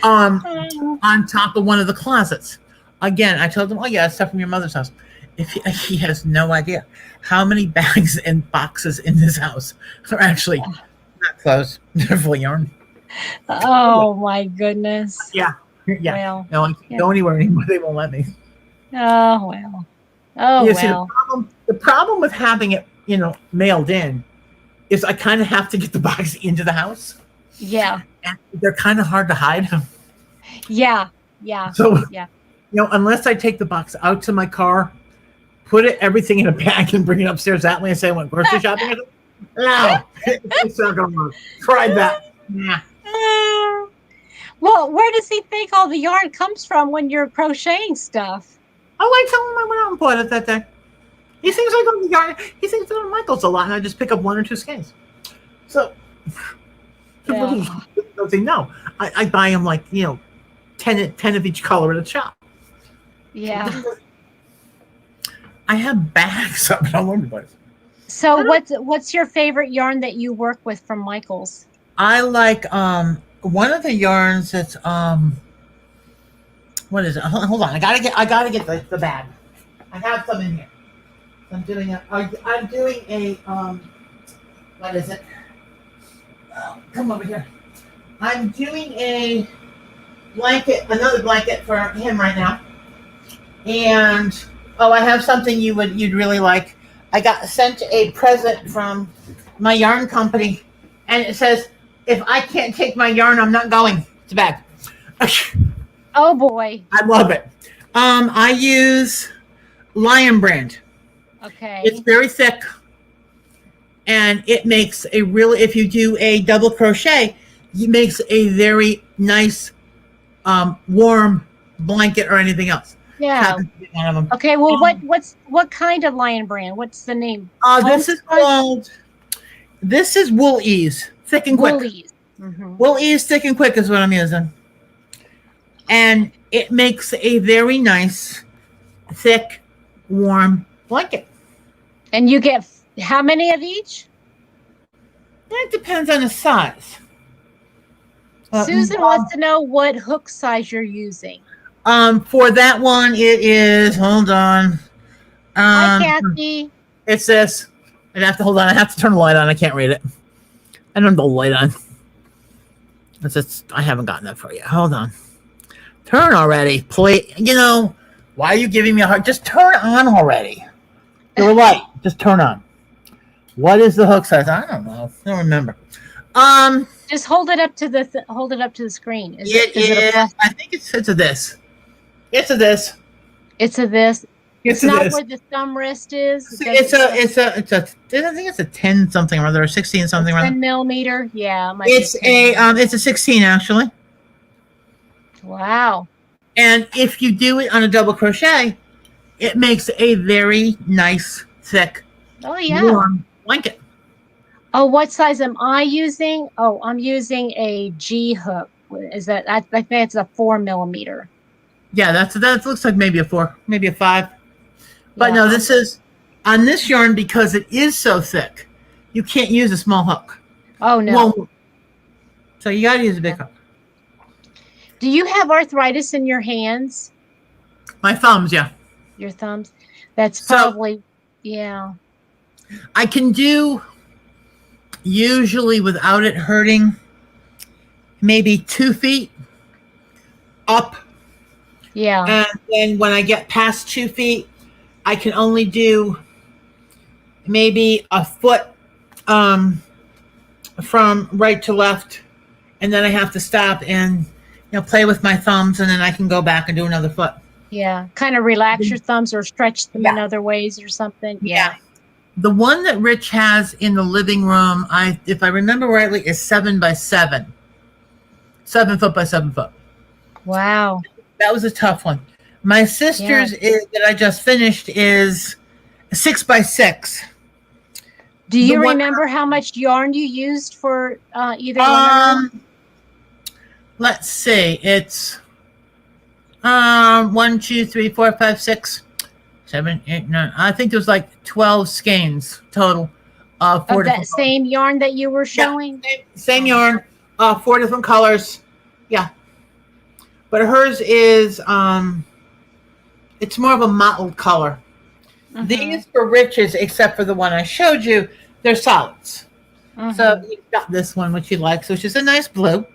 On top of one of the closets. Again, I told him, oh, yeah, stuff from your mother's house. He has no idea how many bags and boxes in this house are actually not clothes. They're full of yarn. Oh, my goodness. Yeah. Well, no, I can't go anywhere anymore. They won't let me. Oh, well. Oh, See, the problem with having it, mailed in is I kind of have to get the box into the house. Yeah. And they're kind of hard to hide. Yeah. So, yeah. Unless I take the box out to my car, put everything in a bag and bring it upstairs that way and say I went grocery shopping, No, it's not gonna work. Tried that. Yeah. Well, where does he think all the yarn comes from when you're crocheting stuff? Oh, I tell him I went out and bought it that day. He thinks I go to the yard. He thinks I go to Michael's a lot, and I just pick up one or two skeins. So, Yeah. no, I buy him like 10 of each color at a shop. Yeah. I have bags of it all over the place. So what's your favorite yarn that you work with from Michael's? I like one of the yarns that's what is it? Hold on, I gotta get the bag. I have some in here. I'm doing a what is it? Oh, come over here. I'm doing a blanket, another blanket for him right now. And I have something you'd really like. I got sent a present from my yarn company, and it says, "If I can't take my yarn, I'm not going." It's a bag. Oh boy. I love it. I use Lion brand. Okay. It's very thick, and it makes if you do a double crochet, it makes a very nice, warm blanket or anything else. Yeah. One of them. Okay. Well, what kind of Lion brand? What's the name? This is Wool Ease, thick and quick. Woolies. Mm-hmm. Wool Ease, thick and quick is what I'm using, and it makes a very nice, thick, warm blanket. And you get how many of each? It depends on the size. Susan wants to know what hook size you're using. For that one, it is. Hold on. Hi, Kathy. It's this. I have to hold on. I have to turn the light on. I can't read it. I don't have the light on. I haven't gotten that far yet. Hold on. Turn already, please. Why are you giving me a hard? Just turn on already. Your light. Just turn on. What is the hook size? I don't know. I don't remember. Just hold it up to the screen. Is it I think it's a this. It's a this. It's a this. It's not this. Where the thumb rest is. I think it's a 10 something or other, or 16 something or other. 10 millimeter. Yeah. It's a 16 actually. Wow. And if you do it on a double crochet, it makes a very nice, thick, warm blanket. Oh, what size am I using? Oh, I'm using a G hook. Is that? I think it's a 4 millimeter. Yeah, that looks like maybe a 4, maybe a 5. But no, this is on this yarn because it is so thick. You can't use a small hook. Oh no! So you got to use a big hook. Do you have arthritis in your hands? My thumbs, yeah. Your thumbs. That's probably yeah. I can do usually without it hurting, maybe 2 feet up. Yeah. And then when I get past 2 feet, I can only do maybe a foot from right to left. And then I have to stop and play with my thumbs, and then I can go back and do another foot. Yeah. Kind of relax your thumbs or stretch them in other ways or something. Yeah. The one that Rich has in the living room, if I remember rightly, is 7 by 7. 7 foot by 7 foot. Wow. That was a tough one. My sister's that I just finished is 6 by 6. Do you remember how much yarn you used for either one of them? Let's see. It's 1, 2, 3, 4, 5, 6, 7, 8, 9. I think there's like 12 skeins total. Of that same yarn that you were showing? Yeah, same yarn. 4 different colors. Yeah. But hers is it's more of a mottled color. Mm-hmm. These for Rich's, except for the one I showed you, they're solids. Mm-hmm. So you've got this one, which you like, which is a nice blue.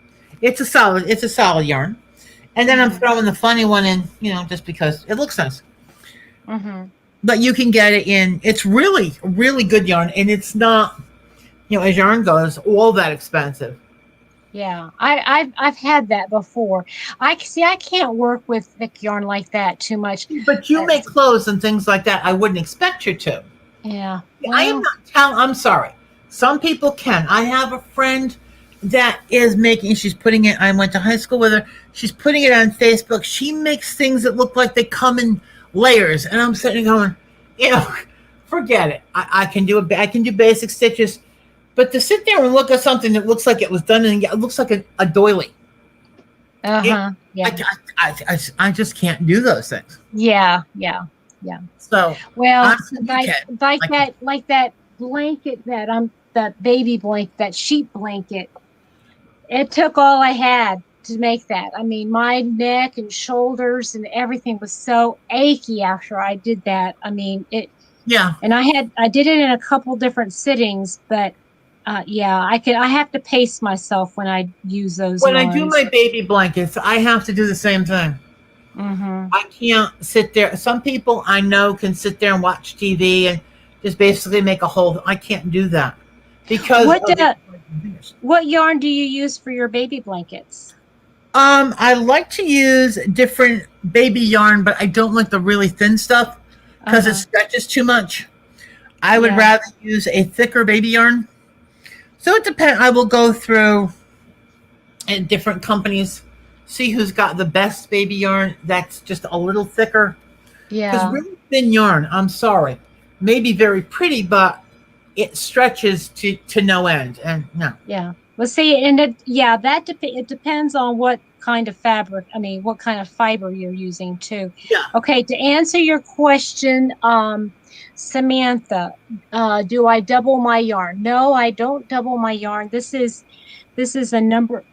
It's a solid yarn. And then I'm throwing the funny one in, just because it looks nice. Mm-hmm. But you can get it in. It's really, really good yarn, and it's not, as yarn goes, all that expensive. Yeah, I've had that before. I can't work with thick yarn like that too much. But you make clothes and things like that. I wouldn't expect you to. Yeah. Well, I'm sorry. Some people can. I have a friend that is making, she's putting it, I went to high school with her. She's putting it on Facebook. She makes things that look like they come in layers. And I'm sitting going, you know, forget it. I can do I can do basic stitches. But to sit there and look at something that looks like it was done and it looks like a doily. Yeah. I just can't do those things. Yeah. So Well, like like that blanket that baby blanket, that sheet blanket. It took all I had to make that. I mean, my neck and shoulders and everything was so achy after I did that. I mean, yeah. and I did it in a couple different sittings, but yeah, I have to pace myself when I use those When I do yarns. my baby blankets, I have to do the same thing. Mm-hmm. I can't sit there. Some people I know can sit there and watch TV and just basically make a whole. I can't do that because What yarn do you use for your baby blankets? I like to use different baby yarn, but I don't like the really thin stuff because it stretches too much. I would rather use a thicker baby yarn. So it depends. I will go through and different companies, see who's got the best baby yarn that's just a little thicker. Yeah. Because really thin yarn, I'm sorry, may be very pretty, but it stretches to no end. And no. Yeah. Well, see, and it depends on what kind of fabric. I mean, what kind of fiber you're using too. Yeah. Okay. To answer your question, Samantha, do I double my yarn? No, I don't double my yarn. This is a number.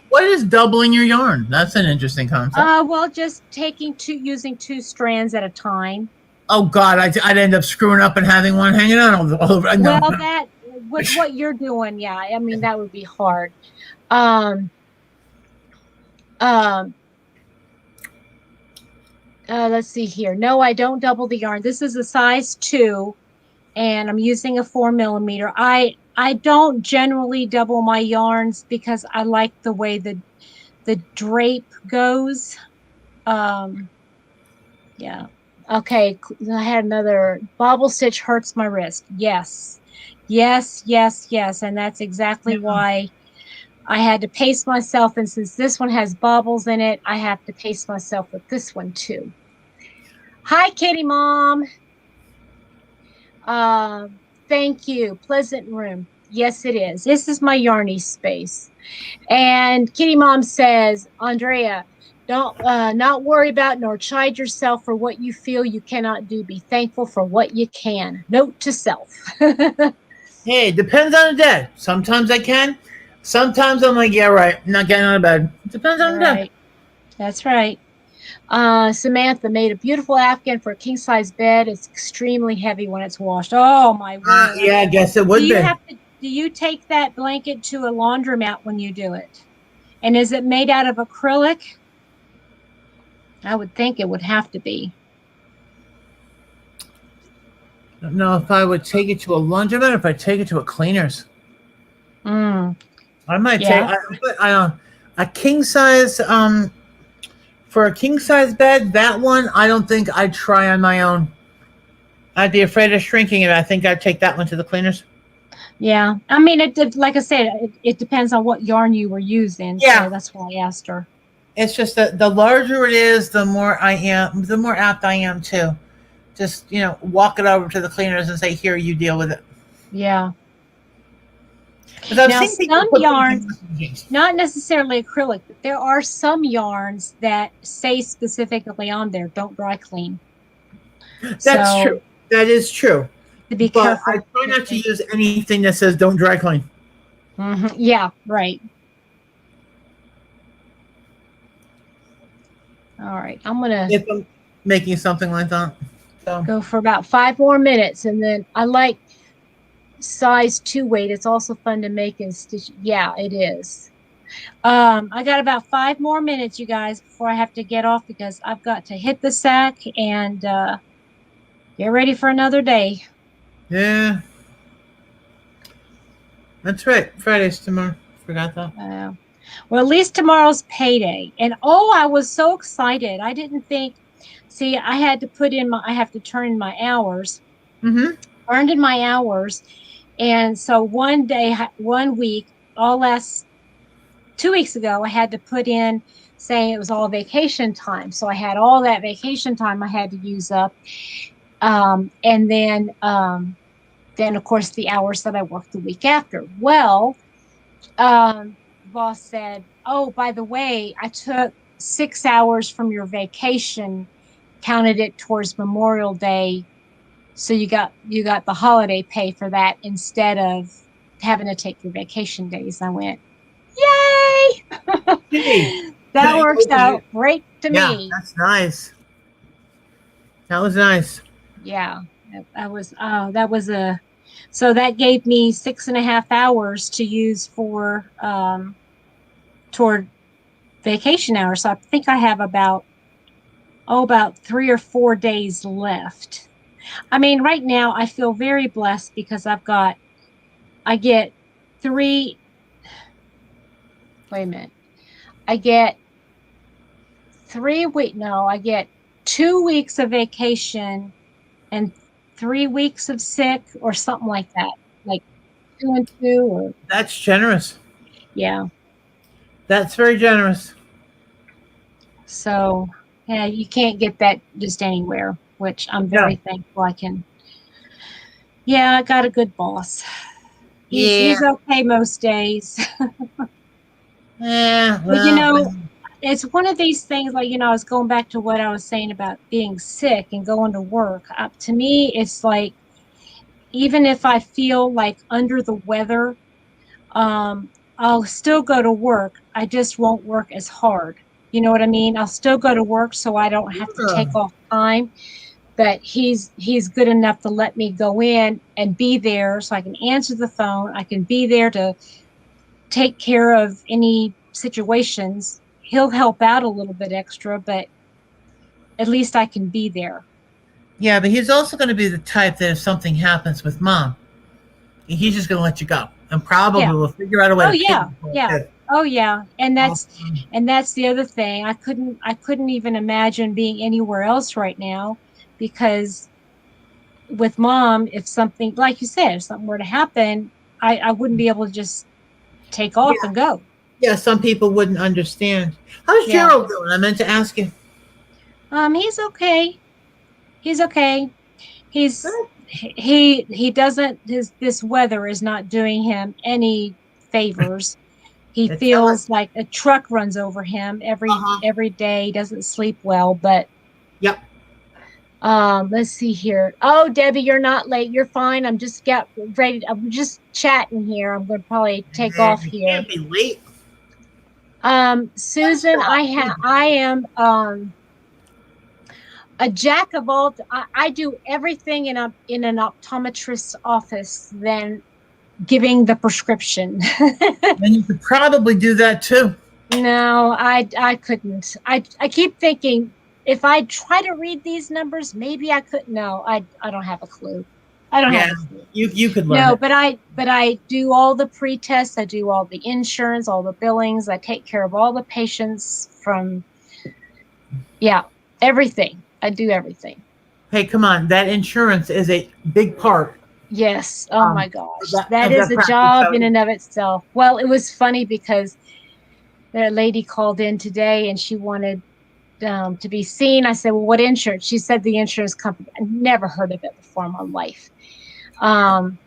What is doubling your yarn? That's an interesting concept. Well, just using 2 strands at a time. Oh God, I'd end up screwing up and having one hanging out all over. No. Well, that with what you're doing, yeah. I mean, that would be hard. Let's see here. No, I don't double the yarn. This is a size 2, and I'm using a 4mm. I don't generally double my yarns because I like the way the drape goes. Yeah. Okay. I had another bobble stitch hurts my wrist. Yes. And that's exactly why I had to pace myself. And since this one has bobbles in it, I have to pace myself with this one too. Hi, Kitty Mom. Thank you. Pleasant room. Yes, it is. This is my Yarny space. And Kitty Mom says, Andrea, don't not worry about nor chide yourself for what you feel you cannot do. Be thankful for what you can. Note to self. Hey, it depends on the day. Sometimes I can. Sometimes I'm like, yeah, right. I'm not getting out of bed. It depends on the day. That's right. Samantha made a beautiful Afghan for a king-size bed. It's extremely heavy when it's washed. Oh, my word. Yeah, I guess it would be. Do you take that blanket to a laundromat when you do it? And is it made out of acrylic? I would think it would have to be. I don't know if I would take it to a laundromat or if I take it to a cleaner's. I might take a king size for a king size bed. That one I don't think I'd try on my own. I'd be afraid of shrinking it. I think I'd take that one to the cleaners. Yeah, I mean, like I said, it depends on what yarn you were using. Yeah, so that's why I asked her. It's just that the larger it is, the more apt I am to just walk it over to the cleaners and say, "Here, you deal with it." Yeah. Now, some yarns, not necessarily acrylic, but there are some yarns that say specifically on there, "Don't dry clean." That's true. That is true. To be careful. I try not to use anything that says "Don't dry clean." Yeah, right. All right, if I'm making something like that. So. Go for about 5 more minutes, and then I like size 2 weight. It's also fun to make and stitch. Yeah, it is. I got about 5 more minutes, you guys, before I have to get off because I've got to hit the sack and get ready for another day. Yeah, that's right. Friday's tomorrow. Forgot that. Well, at least tomorrow's payday. And I was so excited. I didn't think. See, I have to turn in my hours. earned in my hours. And so one day, one week, all last 2 weeks ago, I had to put in saying it was all vacation time. So I had all that vacation time I had to use up. And then of course the hours that I worked the week after. Well, boss said, "Oh, by the way, I took 6 hours from your vacation, counted it towards Memorial Day, so you got the holiday pay for that instead of having to take your vacation days." I went, "Yay!" Hey, That works out great to yeah, me. that's nice. That was nice. Yeah, that was so that gave me 6.5 hours to use for toward vacation hours. So I think I have about 3 or 4 days left. I mean, right now I feel very blessed because I get three, wait a minute. I get 3 week, no, I get 2 weeks of vacation and 3 weeks of sick or something like that. Like 2 and 2 or That's generous. yeah. That's very generous. So yeah, you can't get that just anywhere, which I'm No. very thankful I can. Yeah, I got a good boss. He's Yeah. he's okay most days. Yeah. But Well. it's one of these things like, I was going back to what I was saying about being sick and going to work. To me, it's like even if I feel like under the weather, I'll still go to work. I just won't work as hard. You know what I mean? I'll still go to work so I don't have to take off time. But he's good enough to let me go in and be there so I can answer the phone. I can be there to take care of any situations. He'll help out a little bit extra, but at least I can be there. Yeah, but he's also going to be the type that if something happens with mom, he's just going to let you go, and probably Yeah. will figure out a way Oh to pay yeah. you for Yeah. it. Oh yeah. And Too. that's the other thing. I couldn't even imagine being anywhere else right now because with mom, if something like you said, if something were to happen, I wouldn't be able to just take off Yeah, and go. yeah. Some people wouldn't understand. How's Yeah. Gerald doing? I meant to ask you. He's okay. He's okay. He's Good. he doesn't his this weather is not doing him any favors. He Yeah, tell it. feels like a truck runs over him Uh every huh. every day. He doesn't sleep well, but Yep. let's see here. Oh, Debbie, you're not late. You're fine. I'm just get ready. I'm just chatting here. I'm going to probably take off You here. can't be late. Susan, I am a jack of all. I do everything in an optometrist's office than giving the prescription. And you could probably do that too. No, I couldn't. I keep thinking if I try to read these numbers, maybe I could. No, I don't have a clue. I don't Yeah, have a clue. you could learn No, it. but I do all the pre-tests. I do all the insurance, all the billings. I take care of all the patients from yeah, everything. I do everything. Hey, come on. That insurance is a big part Yes. Oh my gosh. That of is that a practice. job So, in and of itself. Well, it was funny because the lady called in today and she wanted to be seen. I said, "Well, what insurance?" She said, "The insurance company." I never heard of it before in my life. Um,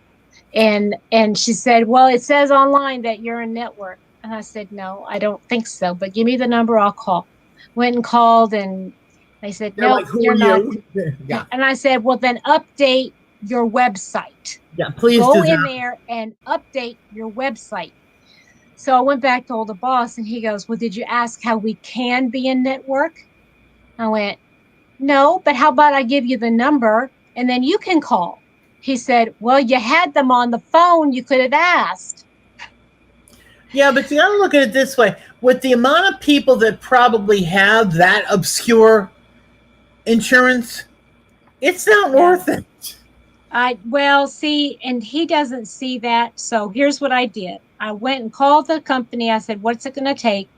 and she said, "Well, it says online that you're in network." And I said, "No, I don't think so. But give me the number, I'll call." Went and called, and they said, they're like, "Nope, who you're are not." you? Yeah. And I said, "Well, then update your website. Yeah. Please Go do in that. there and update your website." So I went back, told the boss, and he goes, "Well, did you ask how we can be in network?" I went, "No, but how about I give you the number and then you can call?" He said, "Well, you had them on the phone. You could have asked." Yeah, but you got to look at it this way. With the amount of people that probably have that obscure insurance, it's not Yeah. worth it. Well, see, and he doesn't see that. So here's what I did. I went and called the company. I said, "What's it going to take?"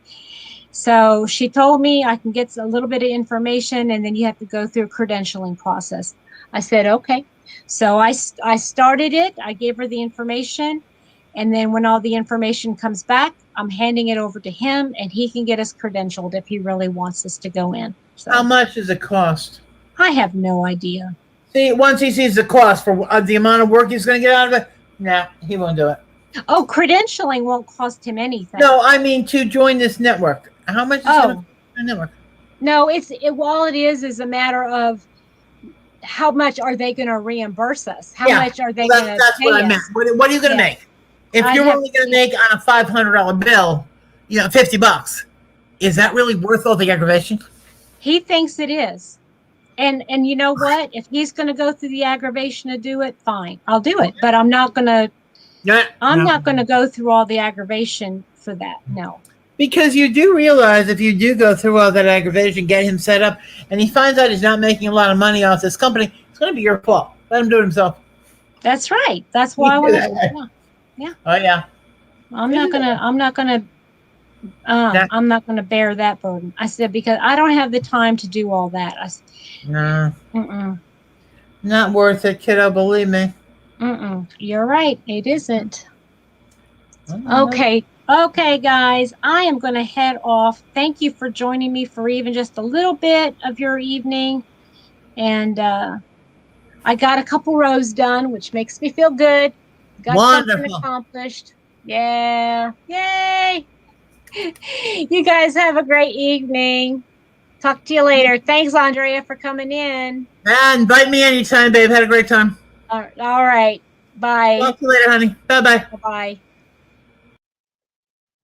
So she told me I can get a little bit of information and then you have to go through a credentialing process. I said, "Okay." So I started it. I gave her the information. And then when all the information comes back, I'm handing it over to him and he can get us credentialed if he really wants us to go in. How So much does it cost? I have no idea. See, once he sees the cost for the amount of work he's going to get out of it, nah, he won't do it. Oh, credentialing won't cost him anything. No, I mean to join this network. How much is it a network? No, all it is a matter of how much are they going to reimburse us? How much are they going to pay That's what I meant. What are you going to make? If you're only going to make on a $500 bill, $50, is that really worth all the aggravation? He thinks it is. And you know what? If he's going to go through the aggravation to do it, fine. I'll do it. But I'm not going to not going to go through all the aggravation for that. No. Because you do realize if you do go through all that aggravation, get him set up, and he finds out he's not making a lot of money off this company, it's going to be your fault. Let him do it himself. That's right. That's why I want to. Yeah. Oh yeah. I'm not gonna bear that burden. I said because I don't have the time to do all that. I said, no. Not worth it, kiddo. Believe me. You're right. It isn't. Okay. Okay, guys. I am going to head off. Thank you for joining me for even just a little bit of your evening. And I got a couple rows done, which makes me feel good. Got something accomplished. Yeah. Yay. You guys have a great evening. Talk to you later. Thanks, Andrea, for coming in. Invite me anytime, babe. Had a great time. All right. Bye. Talk to you later, honey. Bye-bye. Bye-bye.